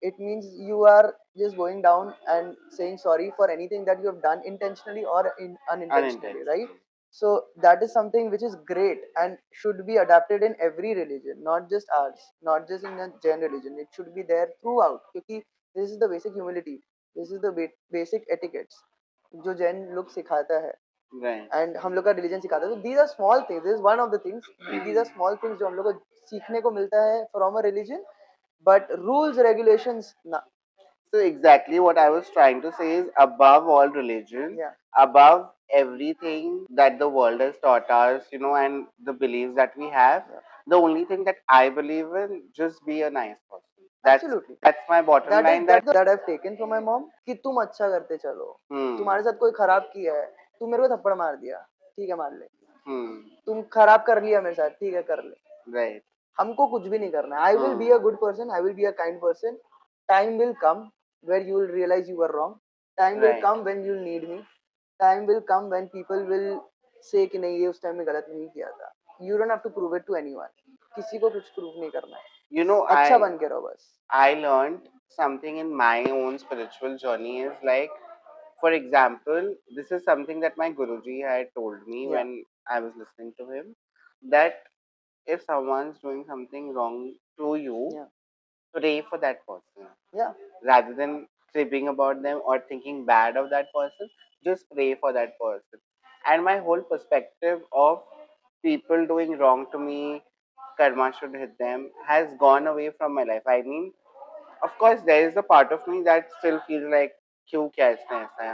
It means you are just going down and saying sorry for anything that you have done intentionally or unintentionally, right? Unintentional. So that is something which is great and should be adapted in every religion, not just ours, not just in the Jain religion. It should be there throughout. Because this is the basic humility. This is the basic etiquettes जो जैन लोग सिखाता है Right. And हम लोग का religion सिखाता है. तो these are small things. This is one of the things. These are small things जो हम लोग को सीखने को मिलता है from a religion, but rules regulations ना. So exactly what I was trying to say is above all religion, Yeah. above everything that the world has taught us, and the beliefs that we have, Yeah. the only thing that I believe in, just be a nice person. That's Absolutely. that's my bottom That is line. That that I've taken from my mom कि तुम अच्छा करते चलो. तुम्हारे साथ कोई खराब किया है, तुम मेरे को थप्पड़ मार दिया, ठीक है मार ले. तुम खराब कर लिया मेरे साथ, ठीक है कर ले. right. हमको कुछ भी नहीं करना है. I will be a good person. I will be a kind person. Time will come where you will realise you are wrong. Time will Right. Come when you need me. Time will come when people will say कि नहीं ये उस time में गलत नहीं किया था. You don't have to prove it to anyone. किसी को कुछ प्रूव नहीं करना है. अच्छा बन के रहो बस. I learned something in my own spiritual journey is like, for example, this is something that my Guruji had told me Yeah. when I was listening to him, that if someone's doing something wrong to you, Yeah. pray for that person. Yeah. Rather than cribbing about them or thinking bad of that person, just pray for that person. And my whole perspective of people doing wrong to me, karma should hit them, has gone away from my life. I mean, of course, there is a part of me that still feels like, क्यों क्या इसने ऐसा है,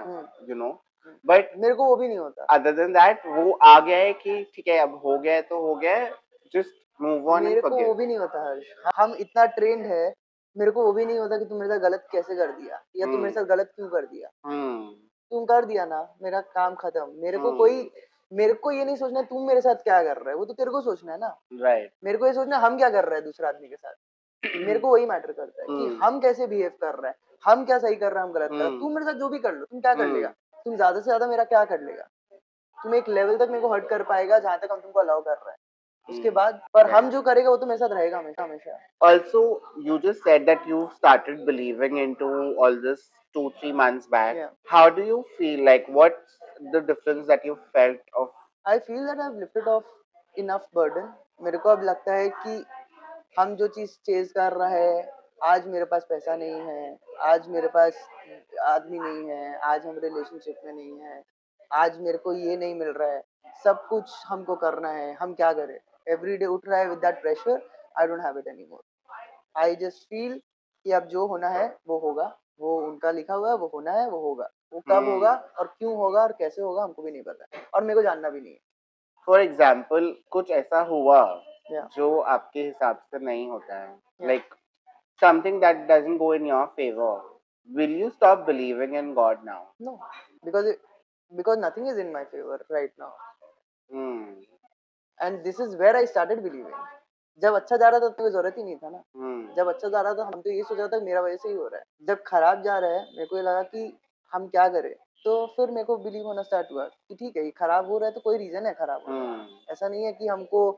but मेरे को वो भी नहीं होता. other than that, वो आ गया है कि ठीक है अब हो गया है तो हो गया है, just move on and मेरे को वो forgive. भी नहीं होता हर्ष. हम इतना ट्रेंड है. मेरे को वो भी नहीं होता कि तुम मेरे साथ गलत कैसे कर दिया या तुम मेरे साथ गलत क्यों कर दिया. तुम कर दिया ना, मेरा काम खत्म. मेरे को ये नहीं सोचना तुम मेरे साथ क्या कर रहे हो. वो तो तेरे को सोचना है ना. Right. मेरे को ये सोचना हम क्या कर रहे हैं दूसरे आदमी के साथ. मेरे को वही मैटर करता है कि हम कैसे बिहेव कर रहे हैं, हम क्या सही कर रहे हैं, हम गलत कर रहे हैं. तुम मेरे साथ जो भी कर लो, तुम क्या कर लेगा. तुम ज्यादा से ज्यादा मेरा क्या कर लेगा. तुम एक लेवल तक मेरे को हर्ट कर पाएगा जहां तक हम तुमको अलाउ कर रहे हैं. उसके बाद पर हम जो करेगा वो तो मेरे साथ रहेगा हमेशा हमेशा. Also, you just said that you started believing into all this 2-3 months back. Yeah. How do you feel? Like, what's the difference that you felt of? I feel that I have lifted of enough burden. मेरे को अब लगता है कि हम जो चीज chase कर रहे हैं, आज मेरे पास पैसा नहीं है, आज मेरे पास आदमी नहीं है, आज हम रिलेशनशिप में नहीं है, आज मेरे को ये नहीं मिल रहा है, सब कुछ हमको करना है, हम क्या करें. एवरी डे उठ रहा है with that pressure. I don't have it any more. I just feel कि अब जो होना है वो होगा. वो उनका लिखा हुआ है, वो होना है, वो होगा. वो कब होगा और क्यों होगा और कैसे होगा हमको भी नहीं पता और मेरे को जानना भी नहीं है. फॉर एग्जाम्पल कुछ ऐसा हुआ Yeah. जो आपके हिसाब से नहीं होता है, Yeah. Like something that doesn't go in your favour, will you stop believing in God now? No, because nothing is in my favor right now. And this is where I started believing. जब अच्छा जा रहा था तो कोई जरूरत ही नहीं था ना. जब अच्छा जा रहा था हम तो ये सोच रहा था मेरा वजह से ही हो रहा है. जब खराब जा रहा है मेरे को ये लगा कि हम क्या करें. तो फिर मेरे को बिलीव होना स्टार्ट हुआ कि ठीक है ये खराब हो रहा है तो कोई रीजन है खराब हो रहा है. ऐसा नहीं है कि हमको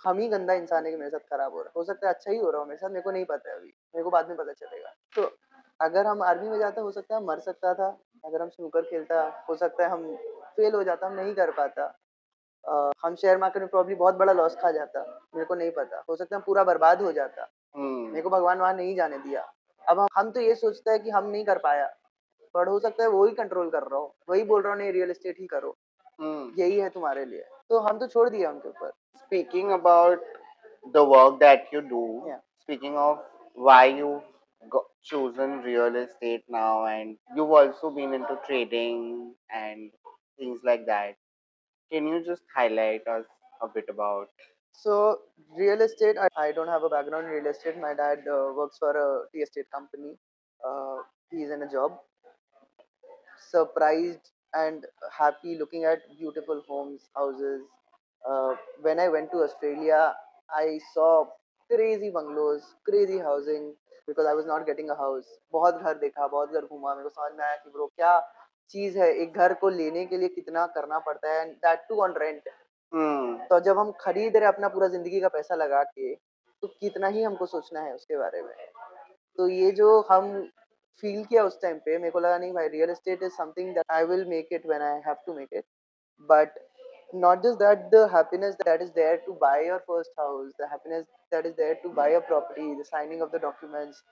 हम ही गंदा इंसान है कि मेरे साथ खराब हो रहा है. हो सकता है अच्छा ही हो रहा हो मेरे साथ, मेरे को नहीं पता है अभी. मेरे को बाद में पता चलेगा. तो अगर हम आर्मी में जाते हो सकता है मर सकता था. अगर हम स्नूकर खेलता हो सकता है हम फेल हो जाता, हम नहीं कर पाता. हम शेयर मार्केट में प्रॉब्ली बहुत बड़ा लॉस खा जाता, मेरे को नहीं पता, हो सकता है पूरा बर्बाद हो जाता, मेरे को भगवान वहां नहीं जाने दिया। अब हम तो ये सोचते हैं कि हम नहीं कर पाया, पर हो सकता है वो ही कंट्रोल कर रहा हो, वही बोल रहा हो नहीं रियल एस्टेट ही करो, यही है तुम्हारे लिए, तो हम तो छोड़ दिया उनके ऊपर। Speaking about the work that you do, Yeah. speaking of why you've chosen real estate now, and you've also been into trading and things like that, can you just highlight us a bit about? So real estate, I don't have a background in real estate. My dad works for a tea estate company. He's in a job. Surprised and happy looking at beautiful homes, houses. When I went to Australia, I saw crazy bungalows, crazy housing because I was not getting a house. बहुत घर देखा, बहुत घर घूमा, मेरे को समझ में आया कि ब्रो क्या चीज है, एक घर को लेने के लिए कितना करना पड़ता है, and that too on rent. तो जब हम खरीद रहे अपना पूरा जिंदगी का पैसा लगा के, तो कितना ही हमको सोचना है उसके बारे में। तो ये जो हम फील किया उस टाइम पे, मेरे को लगा नहीं भाई, real estate is something that I will make it when I have to make it. But not just that, the happiness that is there to buy your first house, the happiness that is there to buy a property, the signing of the documents,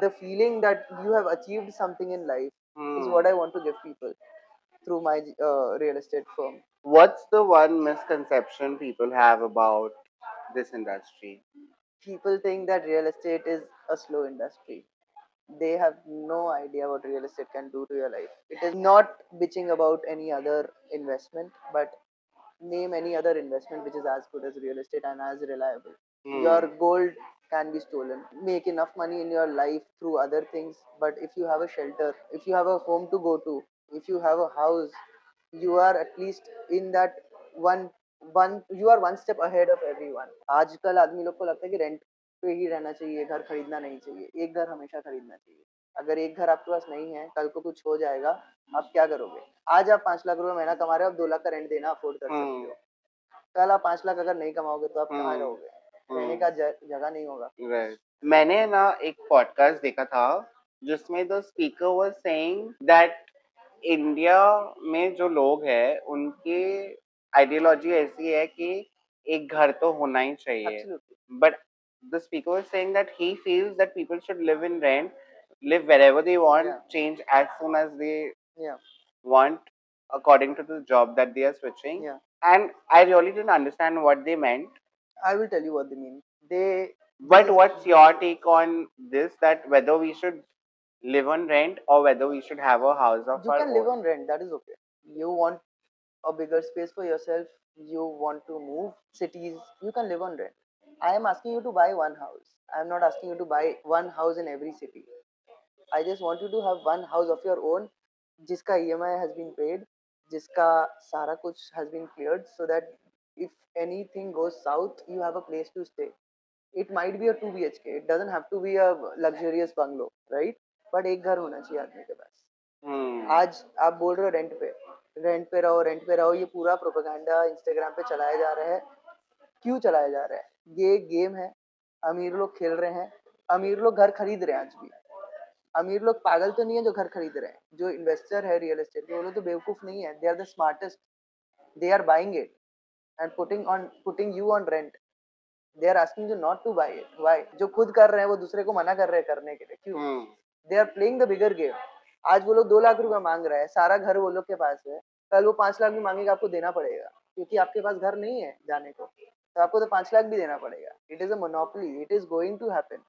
the feeling that you have achieved something in life is what I want to give people through my real estate firm. What's the one misconception people have about this industry? People think that real estate is a slow industry. They have no idea what real estate can do to your life. It is not bitching about any other investment, but name any other investment which is as good as real estate and as reliable. Your gold can be stolen. Make enough money in your life through other things, but if you have a shelter, if you have a home to go to, if you have a house, you are at least in that one one you are one step ahead of everyone. आजकल आदमी लोग को लगता है कि rent पे ही रहना चाहिए, घर खरीदना नहीं चाहिए, एक घर हमेशा खरीदना चाहिए। अगर एक घर आपके पास नहीं है, कल को कुछ हो जाएगा, आप क्या करोगे? आज आप 5 लाख रुपए महीना कमा रहे हो, आप 2 लाख का रेंट देना अफोर्ड कर सकते हो। कल आप 5 लाख अगर नहीं कमाओगे तो आप कहाँ रहोगे? रहने का जगह नहीं होगा। Right. मैंने ना एक पॉडकास्ट देखा था जिसमें the speaker was saying that India में जो लोग हैं उनकी आइडियोलॉजी ऐसी है कि एक घर तो होना ही चाहिए Absolutely. But the speaker was saying that he feels that people should live in rent live wherever they want, Yeah. change as soon as they Yeah. want according to the job that they are switching. Yeah. And I really didn't understand what they meant. I will tell you what they mean. They But what's your take on this, that whether we should live on rent or whether we should have a house of you our can live own? on rent. That is okay. You want a bigger space for yourself. You want to move cities. You can live on rent. I am asking you to buy one house. I am not asking you to buy one house in every city. I just want you to have one house of your own, जिसका EMI has been paid, जिसका सारा कुछ has been cleared, so that if anything goes south, you have a place to stay. It might be a 2 BHK. It doesn't have to be a luxurious bungalow, right? But एक घर होना चाहिए आदमी के पास। आज आप बोल रहे हो रेंट पे रहो, ये पूरा प्रोपेगेंडा इंस्टाग्राम पे चलाया जा रहा है। क्यों चलाया जा रहा है? ये गेम है, अमीर लोग खेल रहे हैं, अमीर लोग घर खरीद रहे हैं आज भी। अमीर लोग पागल तो नहीं है जो घर खरीद रहे हैं, जो इन्वेस्टर है रियल एस्टेट के, वो लोग तो बेवकूफ नहीं है, they are the smartest, they are buying it and putting you on rent, they are asking you not to buy it. Why? जो खुद कर रहे हैं वो दूसरे को मना कर रहे हैं करने के लिए, क्यों? They are playing the bigger game. आज वो लोग 2 लाख रुपए मांग रहे हैं, सारा घर वो लोग के पास है, कल वो 5 लाख भी मांगेगा, आपको देना पड़ेगा, क्योंकि आपके पास घर नहीं है जाने को, तो आपको तो 5 लाख भी देना पड़ेगा। It is a monopoly, it is going to happen,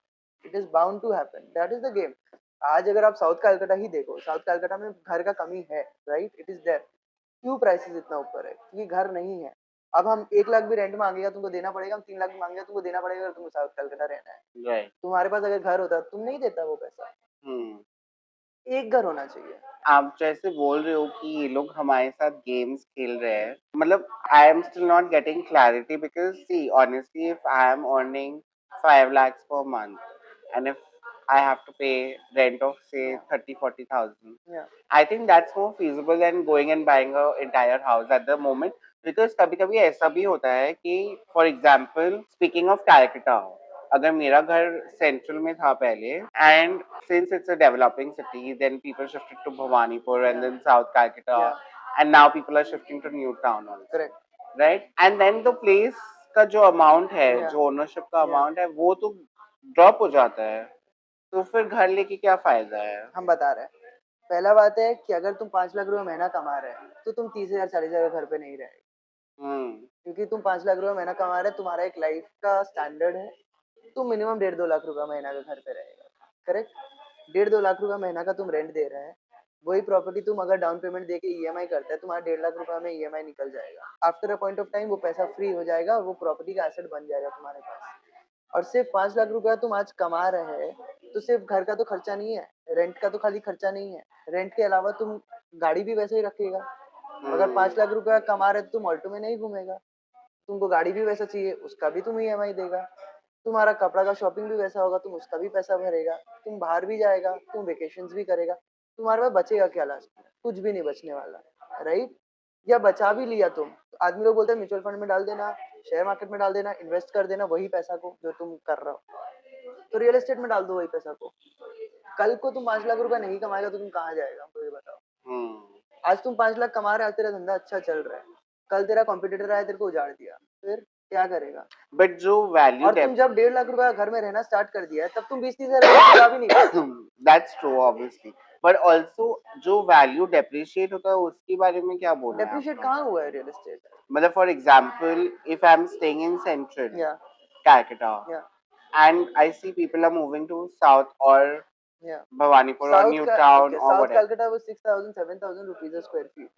it is bound to happen, that is the game. आज अगर आप साउथ कलकत्ता ही देखो, साउथ कलकत्ता में घर का कमी है, राइट? It is there. क्यों प्राइसेस इतना ऊपर है? क्योंकि घर नहीं है। अब हम 1 लाख भी रेंट मांगेगा तुमको देना पड़ेगा, हम 3 लाख भी मांगेगा तुमको देना पड़ेगा, अगर तुमको साउथ कलकत्ता रहना है। Right. तुम्हारे पास अगर घर होता तुम नहीं देता वो पैसा। एक घर होना चाहिए। आप जैसे बोल रहे हो कि ये लोग हमारे साथ गेम्स खेल रहे हैं, मतलब I am still not getting clarity because see honestly if I am earning 5 lakhs per month and if I have to pay rent of say 30-40 thousand, I think that's more feasible than going and buying a entire house at the moment because कभी कभी ऐसा भी होता है कि for example speaking of Calcutta, अगर मेरा घर सेंट्रल में था पहले and since it's a developing city then people shifted to Bhawanipur and then South Calcutta and now people are shifting to New Town also. Correct. Right, and then the place का जो amount है, Yeah. जो ownership का Yeah. Amount है, वो तो drop हो जाता है, तो फिर घर लेके क्या फायदा है? हम बता रहे हैं, पहला बात है कि अगर तुम 5 लाख रुपए महीना कमा रहे हो तो तुम 30,000 40,000 घर पे नहीं रहे, क्योंकि तुम 5 लाख रुपए महीना कमा रहे हो, तुम्हारा एक लाइफ का स्टैंडर्ड है, तुम मिनिमम 1.5-2 लाख रुपए महीना का घर पे रहेगा, करेक्ट। 1.5-2 लाख रुपए महीना का तुम रेंट दे रहे हैं, वही प्रॉपर्टी तुम अगर डाउन पेमेंट देके ईएमआई करते हैं, तुम्हारा 1.5 लाख रुपए में ईएमआई निकल जाएगा। After a point of time वो पैसा फ्री हो जाएगा और वो प्रॉपर्टी का एसेट बन जाएगा तुम्हारे पास। और सिर्फ 5 लाख रुपया तुम आज कमा रहे हैं, तो सिर्फ घर का तो खर्चा नहीं है, रेंट का तो खाली खर्चा नहीं है, रेंट के अलावा तुम गाड़ी भी वैसे ही रखेगा। अगर 5 लाख रुपया कमा रहे तो तुम ऑल्टो में नहीं घूमेगा, तुमको गाड़ी भी वैसा चाहिए, उसका भी तुम ईएमआई देगा। तुम्हारा कपड़ा का शॉपिंग भी वैसा होगा, तुम उसका भी पैसा भरेगा। तुम बाहर भी जाएगा, तुम वेकेशन भी करेगा, तुम्हारे पास बचेगा क्या लास्ट में? कुछ भी नहीं बचने वाला, राइट। या बचा भी लिया तुम, तो आदमी लोग बोलते हैं म्यूचुअल फंड में डाल देना, शेयर मार्केट में डाल देना, इन्वेस्ट कर देना वही पैसा को जो तुम कर रहे हो, तो रियल एस्टेट में डाल दो वही पैसा को। कल को तुम 5 लाख रुपए नहीं कमाएगा तो तुम कहाँ जाएगा, हमको ये बताओ। आज तुम 5 लाख कमा रहे हो, आज तेरा धंधा अच्छा चल रहा है, कल तेरा कॉम्पिटिटर आया तेरे को उजाड़ दिया, फिर क्या करेगा? बट जो वैल्यू, और तुम जब 1.5 लाख रुपया घर में रहना स्टार्ट कर दिया है, तब तुम 20-30 हजार का भी नहीं पाते। That's true obviously, but also जो वैल्यू डेप्रिशिएट होता है उसके बारे में क्या बोलना है डेप्रिशिएट आपका? कहाँ हुआ है रियल एस्टेट? मतलब for example, if I am staying in central या कैलकाटा या and I see people are moving to South or या Bhawanipur or साउथ New का, Town okay, or south whatever. Calcutta was 6,000-7,000 rupees a square feet.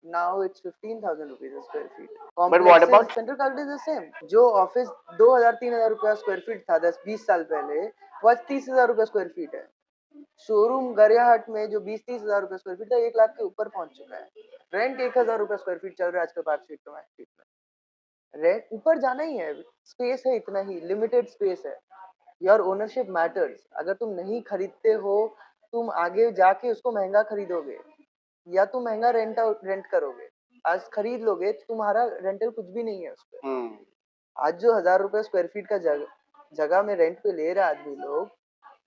Now it's 15,000 rupees a square feet. But what Complexes, about central Calcutta is the same. जो office 2,000-3,000 रुपया square feet था 10-20 साल पहले, वो आज 30,000 रुपया square feet है। शोरूम गरियाहाट में जो 20-30 हजार रुपए स्क्वायर फीट था, 1 लाख के ऊपर पहुंच चुका है। रेंट 1,000 रुपए स्क्वायर फीट चल रहा है आजकल पार्क स्ट्रीट में, रेंट ऊपर जाना ही है, स्पेस है इतना ही, लिमिटेड स्पेस है। Your ownership matters. अगर तुम नहीं खरीदते हो, तुम आगे जाके उसको महंगा खरीदोगे, या तुम महंगा रेंट करोगे। आज खरीद लोगे तो तुम्हारा रेंटल कुछ भी नहीं है उस पर। आज जो 1,000 रुपए स्क्वायर फीट का जगह में रेंट पे ले रहे आदमी लोग,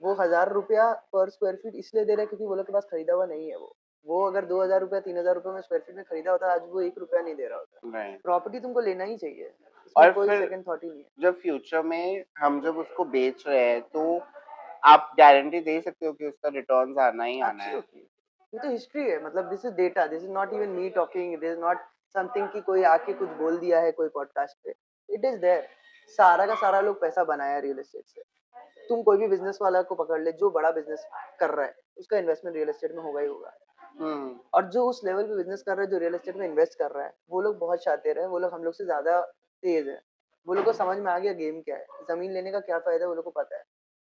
वो 1,000 रुपया पर स्क्वायर फीट इसलिए दे रहे हैं क्योंकि वो लोग के पास खरीदा हुआ नहीं है। वो अगर 2,000 रुपया 3,000 रुपये में स्क्वायर फीट में खरीदा होता, आज वो 1 रुपया नहीं दे रहा होता। right. प्रॉपर्टी तुमको लेना ही चाहिए, इसमें और कोई फिर सेकंड थॉट ही नहीं है। जब फ्यूचर में हम जब उसको बेच रहे हैं, तो आप गारंटी दे सकते हो कि उसका रिटर्न्स आना ही आना है? एब्सोल्युटली, ये तो हिस्ट्री है। मतलब this is data, this is not even me talking, this is not something कि कोई आके कुछ बोल दिया है कोई पॉडकास्ट पे। इट इज देयर, सारा का सारा लोग पैसा बनाया रियल एस्टेट से। तुम कोई भी बिजनेस वाला को पकड़ ले, जो बड़ा बिजनेस कर रहा है, उसका इन्वेस्टमेंट रियल एस्टेट में होगा ही होगा। और जो उस लेवल पे बिजनेस कर रहा है, जो रियल एस्टेट में इन्वेस्ट कर रहा है, वो लोग बहुत शातिर है, वो लोग हम लोग से ज्यादा तेज है। वो लोग को समझ में आ गया गेम क्या है, जमीन लेने का क्या फायदा है, वो लोग को पता है।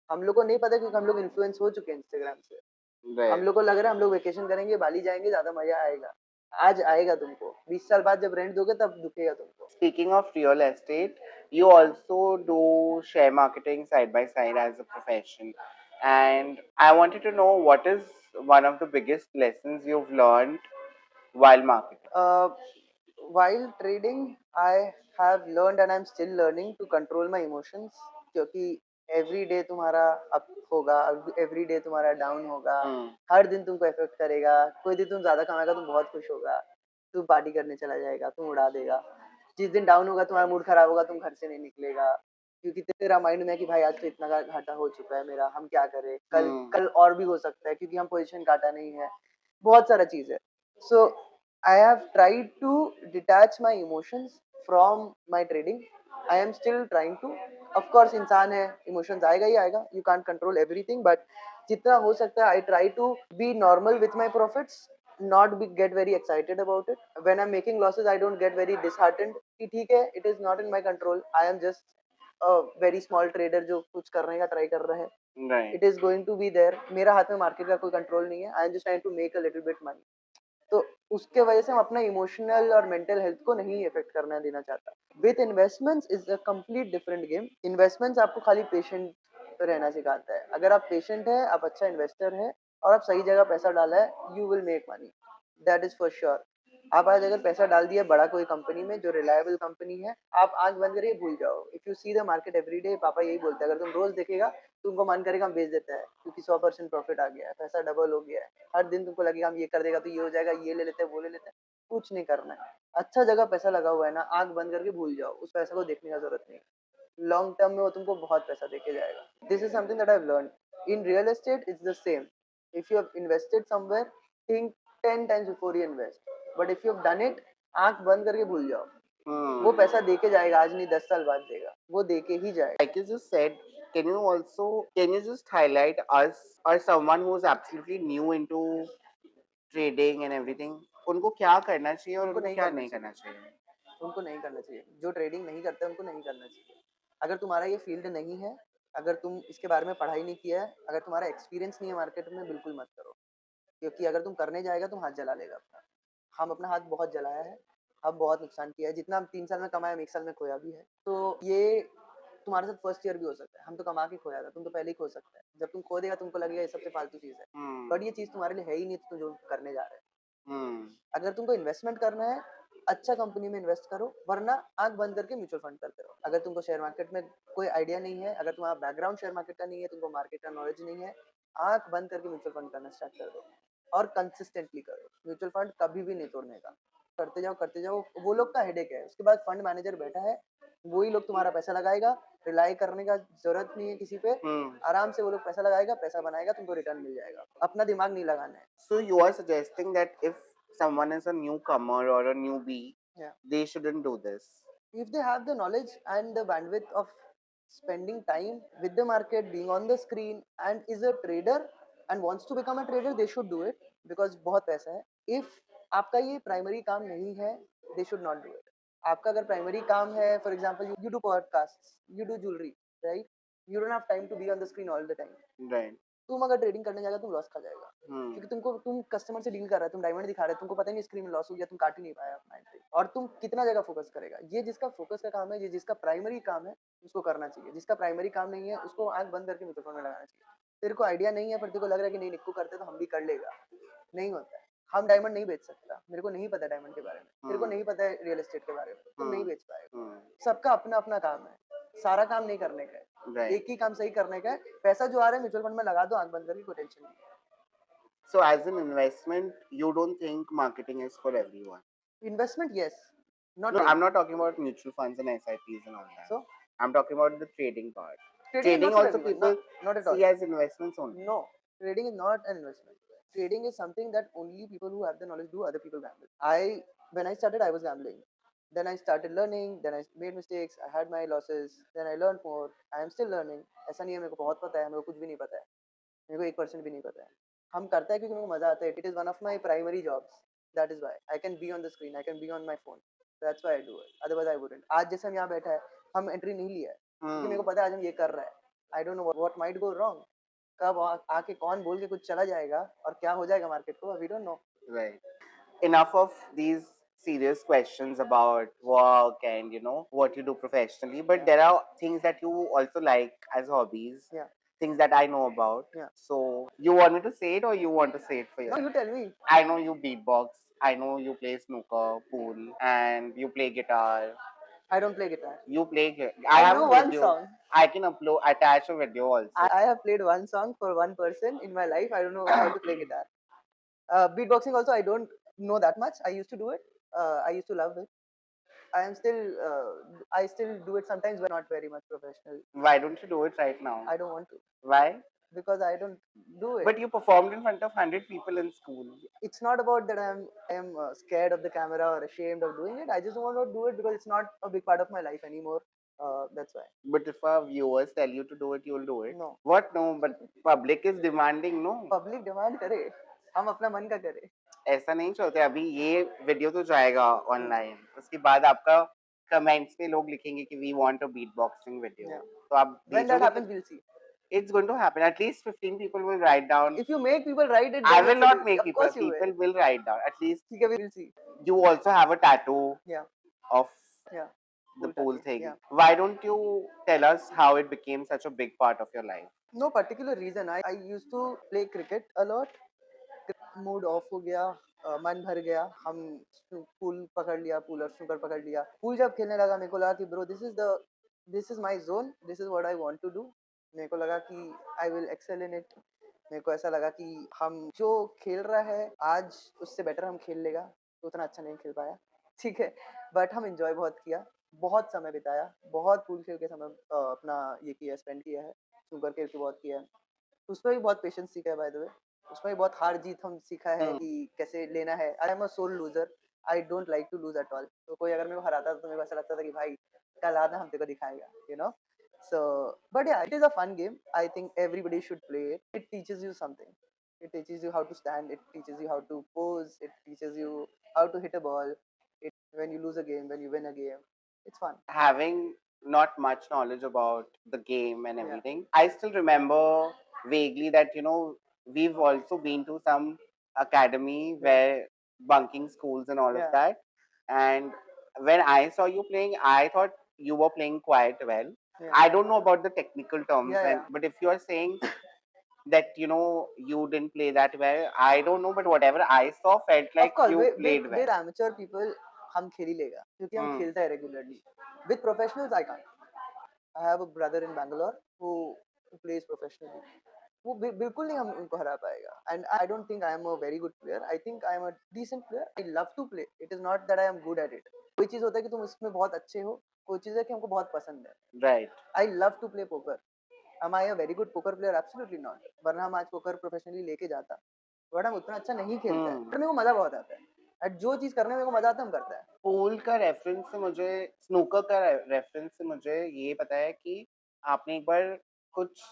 हम लोग को नहीं पता क्योंकि हम लोग इन्फ्लुएंस हो चुके हैं इंस्टाग्राम से। हम लोग को लग रहा है हम लोग वेकेशन करेंगे, बाली जाएंगे, ज्यादा मजा आएगा। आज आएगा तुमको, 20 साल बाद जब रेंट दोगे तब दुखेगा तुमको। Speaking of real estate, you also do share marketing side by side as a profession. And I wanted to know what is one of the biggest lessons you've learned while marketing? While trading, I have learned and I'm still learning to control my emotions, क्योंकि every day तुम्हारा up होगा, every day तुम्हारा down होगा। हर दिन तुमको effect करेगा। कोई दिन तुम ज्यादा कमाएगा, तुम बहुत खुश होगा, तुम पार्टी करने चला जाएगा, तुम उड़ा देगा। जिस दिन डाउन होगा, तुम्हारा मूड खराब होगा, तुम घर से नहीं निकलेगा, क्योंकि तेरा माइंड में है कि भाई आज तो इतना घाटा हो चुका है मेरा, हम क्या करें, कल कल और भी हो सकता है, क्योंकि हम पोजीशन काटा नहीं है। बहुत सारा चीज है। सो I have tried to detach my emotions from my trading. I am still trying to. Of course, इंसान है, emotions आएगा ही आएगा. You can't control everything, but जितना हो सकता है, I try to be normal with my profits, not get very excited about it. When I'm making losses, I don't get very disheartened. कि ठीक है, it is not in my control. I am just a very small trader जो कुछ करने का try कर रहा है. Right. It is going to be there. मेरा हाथ में मार्केट का कोई कंट्रोल नहीं है. I am just trying to make a little bit money. तो उसके वजह से हम अपना इमोशनल और मेंटल हेल्थ को नहीं इफेक्ट करना देना चाहता। With investments is a complete different game. Investments आपको खाली पेशेंट रहना सिखाता है। अगर आप पेशेंट है, आप अच्छा इन्वेस्टर है और आप सही जगह पैसा डाला है, you will make money, that is for sure. आप आज अगर पैसा डाल दिया बड़ा कोई कंपनी में जो रिलायबल कंपनी है, आप आंख बंद करिए, भूल जाओ। If you see the market every day, पापा यही बोलते हैं, अगर तुम रोज देखेगा तुमको मन करेगा हम बेच देता है, क्योंकि 100% प्रॉफिट आ गया है, पैसा डबल हो गया है। हर दिन तुमको लगेगा हम ये कर देगा तो ये हो जाएगा, ये ले लेते हैं, वो ले लेते हैं। कुछ नहीं करना है, अच्छा जगह पैसा लगा हुआ है ना, आंख बंद करके भूल जाओ, उस पैसे को देखने का जरूरत नहीं। लॉन्ग टर्म में वो तुमको बहुत पैसा देके जाएगा। This is something that I have learned in real estate. It's the same, if you have invested somewhere, think 10 times before you invest, but if you have done it, आंख बंद करके भूल जाओ। वो पैसा देके जाएगा, आज नहीं 10 साल बाद देगा, वो देके ही जाएगा। Like you just said, can you just highlight us or someone who's absolutely new into trading and everything? उनको क्या करना चाहिए और उनको उनको नहीं क्या करना नहीं चाहिए, करना चाहिए? उनको नहीं करना चाहिए। जो ट्रेडिंग नहीं करते उनको नहीं करना चाहिए। अगर तुम्हारा ये फील्ड नहीं है, अगर तुम इसके बारे में पढ़ाई नहीं किया है, अगर तुम्हारा एक्सपीरियंस नहीं है मार्केट में, बिल्कुल मत करो। क्योंकि अगर तुम करने जाएगा तुम हाथ जला लेगा अपना। हम अपना हाथ बहुत जलाया है, हम बहुत नुकसान किया है। जितना हम 3 साल में कमाया, हम 1 साल में खोया भी है। तो ये तुम्हारे साथ फर्स्ट ईयर भी हो सकता है। हम तो कमा के खोया था, तुम तो पहले ही खो सकते हैं। जब तुम खो देगा तुमको लगेगा ये सबसे फालतू चीज है, बट ये चीज तुम्हारे लिए है ही नहीं, तो तुम जो करने जा रहे हैं। अगर तुमको इन्वेस्टमेंट करना है, अच्छा कंपनी में इन्वेस्ट करो, वरना आंख बंद करके म्यूचुअल फंड करते रहो। अगर तुमको शेयर मार्केट में कोई आइडिया नहीं है, अगर तुम्हारा बैकग्राउंड शेयर मार्केट का नहीं है, तुमको मार्केट का नॉलेज नहीं है, आंख बंद करके म्यूचुअल फंड करना स्टार्ट कर दो और कंसिस्टेंटली करो। म्यूचुअल फंड कभी भी नहीं तोड़ने का, करते जाओ। वो लोग का हेडेक है, उसके बाद फंड मैनेजर बैठा है, वही लोग तुम्हारा पैसा लगाएगा। रिलाई करने का जरूरत नहीं है किसी पे, आराम से वो लोग पैसा लगाएगा, पैसा बनाएगा, तुमको रिटर्न मिल जाएगा। अपना दिमाग नहीं लगाना है। So you are suggesting that if someone is a newcomer or a newbie, Yeah. they shouldn't do this. If they have the knowledge and the bandwidth of spending time with the market, being on the screen, and is a trader and wants to become a trader, they should do it because बहुत पैसा है। If आपका ये primary काम नहीं है, they should not do it. आपका अगर प्राइमरी काम है, for example you do podcasts, you do jewelry, right? You don't have time to be on the screen all the time. Right. तुम अगर ट्रेडिंग करने जाएगा तुम लॉस खा जाएगा, क्योंकि तुम कस्टमर से डील कर रहे हो, तुम डायमंड दिखा रहे हो, तुमको पता नहीं स्क्रीन में लॉस हो गया, तुम काट ही नहीं पाया अपना एंट्री, और तुम कितना जगह फोकस करेगा। ये जिसका फोकस का काम है, ये जिसका प्राइमरी काम है, उसको करना चाहिए। जिसका प्राइमरी काम नहीं है, उसको आंख बंद करके म्यूचुअल फंड में लगाना चाहिए। तेरे को आइडिया नहीं है, पर तेरे को लग रहा है कि नहीं, निक्कू करते तो हम भी कर लेगा, नहीं होता है। हम डायमंड नहीं बेच सकता, मेरे को नहीं पता डायमंड के बारे में, तेरे को नहीं पता है रियल एस्टेट के बारे में, तुम नहीं बेच पाएगा। सबका अपना अपना काम है, सारा काम नहीं करने का है। Right. एक ही काम सही करने का है। पैसा जो आ रहा है म्यूचुअल फंड में लगा दो, आंख बंद करके, कोई टेंशन नहीं। So as an investment, you don't think marketing is for everyone? Investment, yes. Not No, trading. I'm not talking about mutual funds and SIPs and all that. So I'm talking about the trading part. trading is not for also everyone. people Not at all. see as investments only. No, trading is not an investment. Trading is something that only people who have the knowledge do. Other people gamble. When I started, I was gambling. Then I started learning. Then I made mistakes. I had my losses. Then I learned more. I am still learning. ऐसा नहीं है मेरे को बहुत पता है, मेरे को कुछ भी नहीं पता है, मेरे को 1% भी नहीं पता है। हम करते हैं क्योंकि मेरे को मजा आता है। It is one of my primary jobs. That is why I can be on the screen. I can be on my phone. That's why I do it. Otherwise I wouldn't. आज जैसे हम यहाँ बैठा है, हम एंट्री नहीं लिया है क्योंकि मेरे को पता है आज हम ये कर रहा है। I don't know what might go wrong. कब आके कौन बोल के कुछ चला जाएगा और क्या हो जाएगा मार्केट को, we don't know. Right. Enough of these serious questions about work and what you do professionally, but there are things that you also like as hobbies. Yeah. Things that I know about. Yeah. So you want me to say it or you want to say it for No, yourself? you tell me. I know you beatbox. I know you play snooker, pool, and you play guitar. I don't play guitar. You play guitar. I have know a one video. song. I can attach a video also. I have played one song for one person in my life. I don't know how to play guitar. Beatboxing also I don't know that much. I used to do it. I used to love it. I still do it sometimes, but not very much professional. Why don't you do it right now? I don't want to. Why? Because I don't do it. But you performed in front of 100 people in school. It's not about that I am scared of the camera or ashamed of doing it. I just want to do it because it's not a big part of my life anymore. That's why. But if our viewers tell you to do it, you'll do it. No. What? No, but public is demanding, no? Public demand करे, हम अपना मन का करें। ऐसा नहीं चलते। अभी ये वीडियो तो जाएगा ऑनलाइन, उसके बाद आपका कमेंट्स में लोग लिखेंगे कि we want a beat boxing video, तो आप When that happens, we'll see. It's going to happen. At least 15 people will write down. If you make people write it, I then will it's a not big- make of people. course you People will. will write down. At least ठीक है, we'll see. you also have a tattoo Yeah, of yeah. the Pool pool tattoo, thing. yeah. Why don't you tell us how it became such a big part of your life? No particular reason. I used to play cricket a lot. Mood off हो गया, मन भर गया, हम pool पकड़ लिया, pool और snooker पकड़ लिया। पूल जब खेलने लगा, मेरे को लगा कि bro this is my zone, this is what I want to do. मेरे को लगा कि I will excel in it. मेरे को ऐसा लगा कि हम जो खेल रहा है आज उससे बेटर हम खेल लेगा। तो उतना अच्छा नहीं खेल पाया, ठीक है, बट हम एंजॉय बहुत किया, बहुत समय बिताया, बहुत पूल खेल के समय अपना ये किया, स्पेंड किया है, शुगर खेल के बहुत किया है। उसमें भी बहुत पेशेंस सीखा है बाय द वे, उसमें भी बहुत हार जीत हम सीखा है कि कैसे लेना है। I am a sore loser, I don't like to lose at all. तो कोई अगर मेरे को हराता तो मेरे को ऐसा लगता था कि भाई कल आना हम तेरे को दिखाएगा, you know. So, but yeah, it is a fun game. I think everybody should play it. It teaches you something. It teaches you how to stand. It teaches you how to pose. It teaches you how to hit a ball. It when you lose a game, when you win a game, it's fun. Having not much knowledge about the game and Yeah. everything, I still remember vaguely that, we've also been to some academy Yeah. where bunking schools and all of Yeah. that. And when I saw you playing, I thought you were playing quite well. Yeah. I don't know about the technical terms, Yeah, and yeah. but if you are saying that you didn't play that well, I don't know, but whatever I saw felt Of like course, you played well. with amateur people, हम खेल ही लेगा क्योंकि हम Hmm. खेलते हैं regularly. With professionals, I can't. I have a brother in Bangalore who plays professionally. वो बिल्कुल नहीं हम उनको हरा पाएगा. And I don't think I am a very good player. I think I am a decent player. I love to play. It is not that I am good at it. कोई चीज होता है कि तुम इसमें बहुत अच्छे हो, कोई चीज है कि हमको बहुत पसंद है. Right. I love to play poker. Am I a very good poker player? Absolutely not. वरना हम आज पोकर प्रोफेशनली लेके जाता. बट हम उतना अच्छा नहीं खेलते हैं. पर मेरे को मजा बहुत आता है. और जो चीज करने में मेरे को मजा आता है हम करते हैं. पूल का रेफरेंस से मुझे स्नूकर का रेफरेंस से मुझे ये पता है कि आपने एक बार कुछ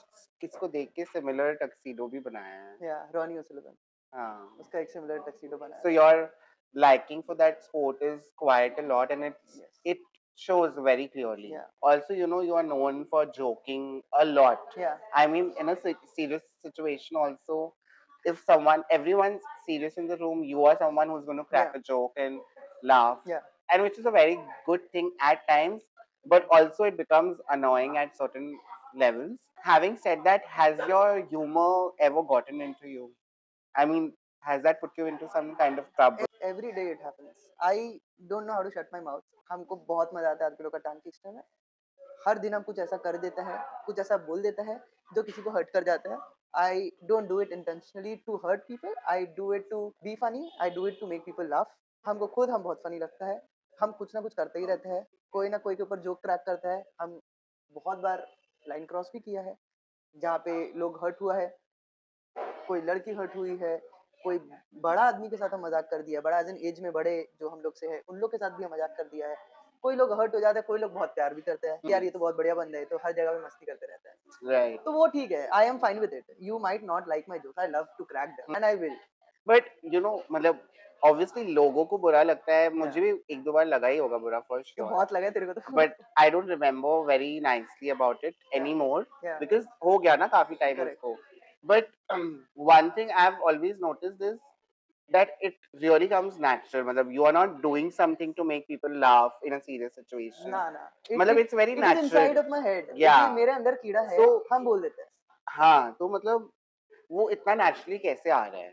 किसी को देख के सिमिलर टक्सीडो भी बनाया है. या रॉनी ओसुलिवन, हाँ. उसका एक सिमिलर टक्सीडो बनाया. So your liking for that sport is quite a lot, and Yes. it shows very clearly. Yeah. Also, you are known for joking a lot. Yeah. I mean, in a serious situation, also, if everyone's serious in the room, you are someone who's going to crack Yeah. a joke and laugh. Yeah. And which is a very good thing at times, but also it becomes annoying at certain levels. Having said that, has your humor ever gotten into you? I mean, has that put you into some kind of trouble? Every day it happens. I don't know how to shut my mouth. हमको बहुत मजा आता है आदमी लोग का टांग खींचने में. हर दिन हम कुछ ऐसा कर देता है, कुछ ऐसा बोल देता है जो किसी को हर्ट कर जाता है. I don't do it intentionally to hurt people. I do it to be funny. I do it to make people laugh. हमको खुद हम बहुत फनी लगता है. हम कुछ ना कुछ करते ही रहते हैं. कोई ना कोई के ऊपर जोक क्रैक करता है. हम बहुत बार लाइन क्रॉस भी किया है जहाँ पे लोग हर्ट हुआ है. कोई लड़की हर्ट हुई है, कोई बड़ा आदमी के साथ हम मजाक कर दिया, बड़ा एज इन एज में बड़े जो हम लोग से है उन लोग के साथ भी हम मजाक कर दिया है. कोई लोग हर्ट हो जाते हैं, कोई लोग बहुत प्यार भी करते हैं. यार ये तो बहुत बढ़िया बंदा है, तो हर जगह पे मस्ती करते रहता है. Right. तो वो ठीक है. I am fine with it. You might not like my jokes. I love to crack them and I will. But मतलब obviously लोगों को बुरा लगता है. मुझे भी एक दो बार लगा ही होगा बुरा for sure. बहुत लगा है तेरे को तो. But I don't remember very nicely about it anymore Yeah. because हो गया ना काफी time Correct. उसको. But one thing I've always noticed is that it really comes natural. मतलब you are not doing something to make people laugh in a serious situation. ना ना. मतलब it's very it is natural. inside of my head. Yeah. ये मेरे अंदर कीड़ा है. So हम बोल देते हैं. हाँ, तो मतलब वो इतना नेचुरली कैसे आ रहा है?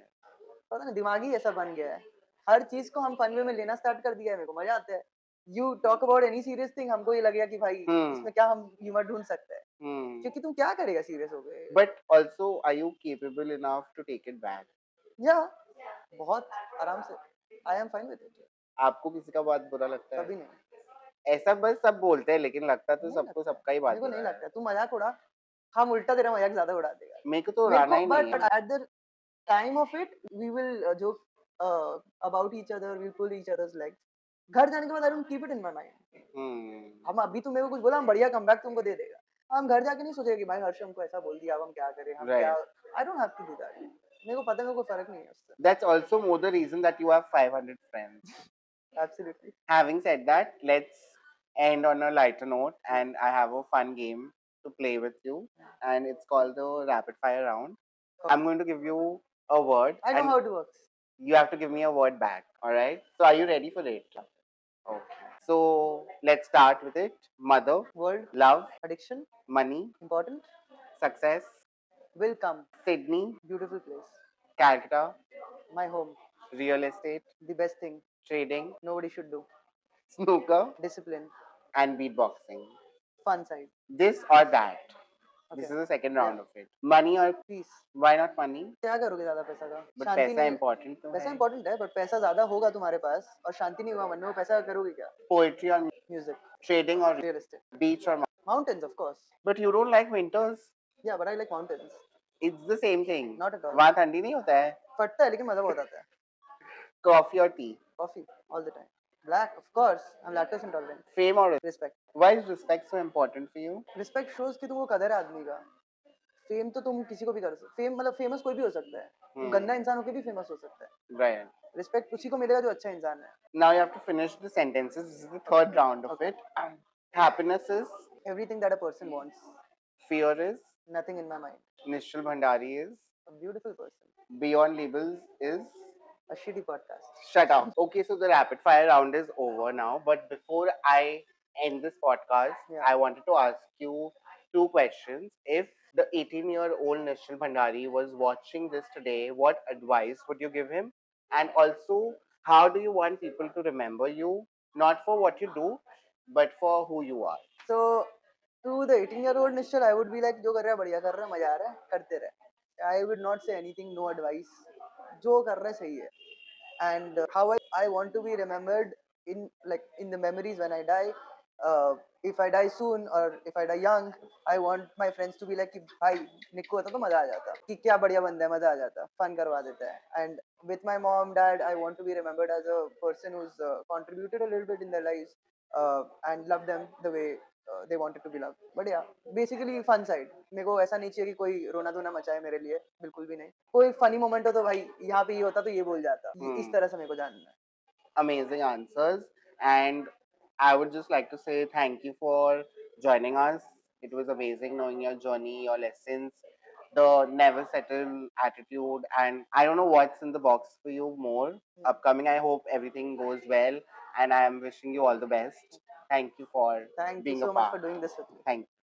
पता नहीं दिमाग ही ऐसा बन गया है. हर चीज को हम फन वे में लेना स्टार्ट कर दिया है. मेरे को मजा आता है. You talk about any serious thing, हमको ये लगेगा कि भाई इसमें क्या हम ह्यूमर ढूंढ सकते हैं. क्योंकि तुम क्या करेगा सीरियस हो गए. But also, are you capable enough to take it back? या बहुत आराम से. आई एम फाइन विद इट. आपको किसी का बात बुरा लगता है? कभी नहीं. ऐसा बस सब बोलते हैं, लेकिन लगता तो नहीं सबको लगता है. सबका ही बात मेरे को बुरा नहीं है. लगता. तू मजाक उड़ा, हम उल्टा तेरा मजाक ज्यादा उड़ा देगा. मेरे को तो मेरे उड़ाना को ही नहीं बट है. At the time of it we will joke about each other. We pull each others legs. घर जाने के बाद I don't keep it in my mind. हम अभी तुम मेरे को कुछ बोला, हम बढ़िया कमबैक तुमको दे देगा. हम घर जाके नहीं सोचेगा कि भाई हर्ष हमको ऐसा बोल दिया, अब हम क्या करें, हम क्या. I don't have to do that. मेरे को पता है, मेरे को फर्क नहीं है उससे. That's also more the reason that you have 500 friends. Absolutely. Having said that, let's end on a lighter note, and I have a fun game to play with you, and it's called the rapid fire round. I'm going to give you a word. I know and how it works. You have to give me a word back. All right. So, are you ready for it? Okay. So, let's start with it. Mother, World, love, addiction, money, important, success, will come, Sydney, beautiful place, Calcutta, my home, real estate, the best thing, trading, nobody should do, snooker, discipline, and beatboxing. fun side. This or that. This Okay. is the second Yeah. round of it. Money or peace why not money? क्या करोगे ज्यादा पैसा का? But शांति पैसा नहीं है। important तो पैसा है. इंपॉर्टेंट है, बट पैसा ज्यादा होगा तुम्हारे पास और शांति नहीं होगा मन में, वो पैसा करोगे क्या? Poetry or music, trading or real estate, beach or mountains of course. but you don't like winters. या but I like mountains. It's the same thing. Not at all. वहाँ ठंडी नहीं होता है. फटता है लेकिन मजा बहुत आता है। Coffee or tea. Coffee all the time. Black of course, I am lactose intolerant. Fame or respect. why is respect so important for you? Respect shows कि तुमको कदर है आदमी का। फेम तो तुम किसी को भी कर सकते, फेम मतलब फेमस कोई भी हो सकता है, तो गंदा इंसान होकर भी फेमस हो सकता है। Right. रिस्पेक्ट उसी को मिलेगा जो अच्छा इंसान है। Now you have to finish the sentences. This is the third round of Okay. it. Happiness is, Everything that a person wants, fear is, nothing in my mind. Nischal Bhandari is, A beautiful person, beyond labels is. a shitty podcast. Shut up. Okay, so the rapid fire round is over now. But before I end this podcast, Yeah. I wanted to ask you two questions. If the 18-year-old Nishal Bhandari was watching this today, what advice would you give him? And also, how do you want people to remember you? Not for what you do, but for who you are. So, to the 18-year-old Nischal, I would be like, जो कर रहा है बढ़िया कर रहा है, मजा आ रहा है, करते रहे. I would not say anything, no advice. जो कर रहा है सही है. And how I want to be remembered in the memories when I die. If I die soon or if I die young, I want my friends to be like कि भाई निक्को होता तो मजा आ जाता, कि क्या बढ़िया बंदा है, मजा आ जाता, फन करवा देता है. And with my mom, dad, I want to be remembered as a person who's contributed a little bit in their lives and loved them the way they wanted to be loved. But yeah, basically fun side. मेरे को ऐसा नहीं चाहिए कि कोई रोना धोना मचाए मेरे लिए, बिल्कुल भी नहीं. कोई फनी मोमेंट हो तो भाई यहाँ पे ये होता तो ये बोल जाता, इस तरह से मेरे को जानना है. Amazing answers. And I would just like to say thank you for joining us. It was amazing knowing your journey, your lessons, the never settle attitude. And I don't know what's in the box for you more. Upcoming, I hope everything goes well. And I am wishing you all the best. Thank you for Thank you being so a much part. for doing this with me. Thank you.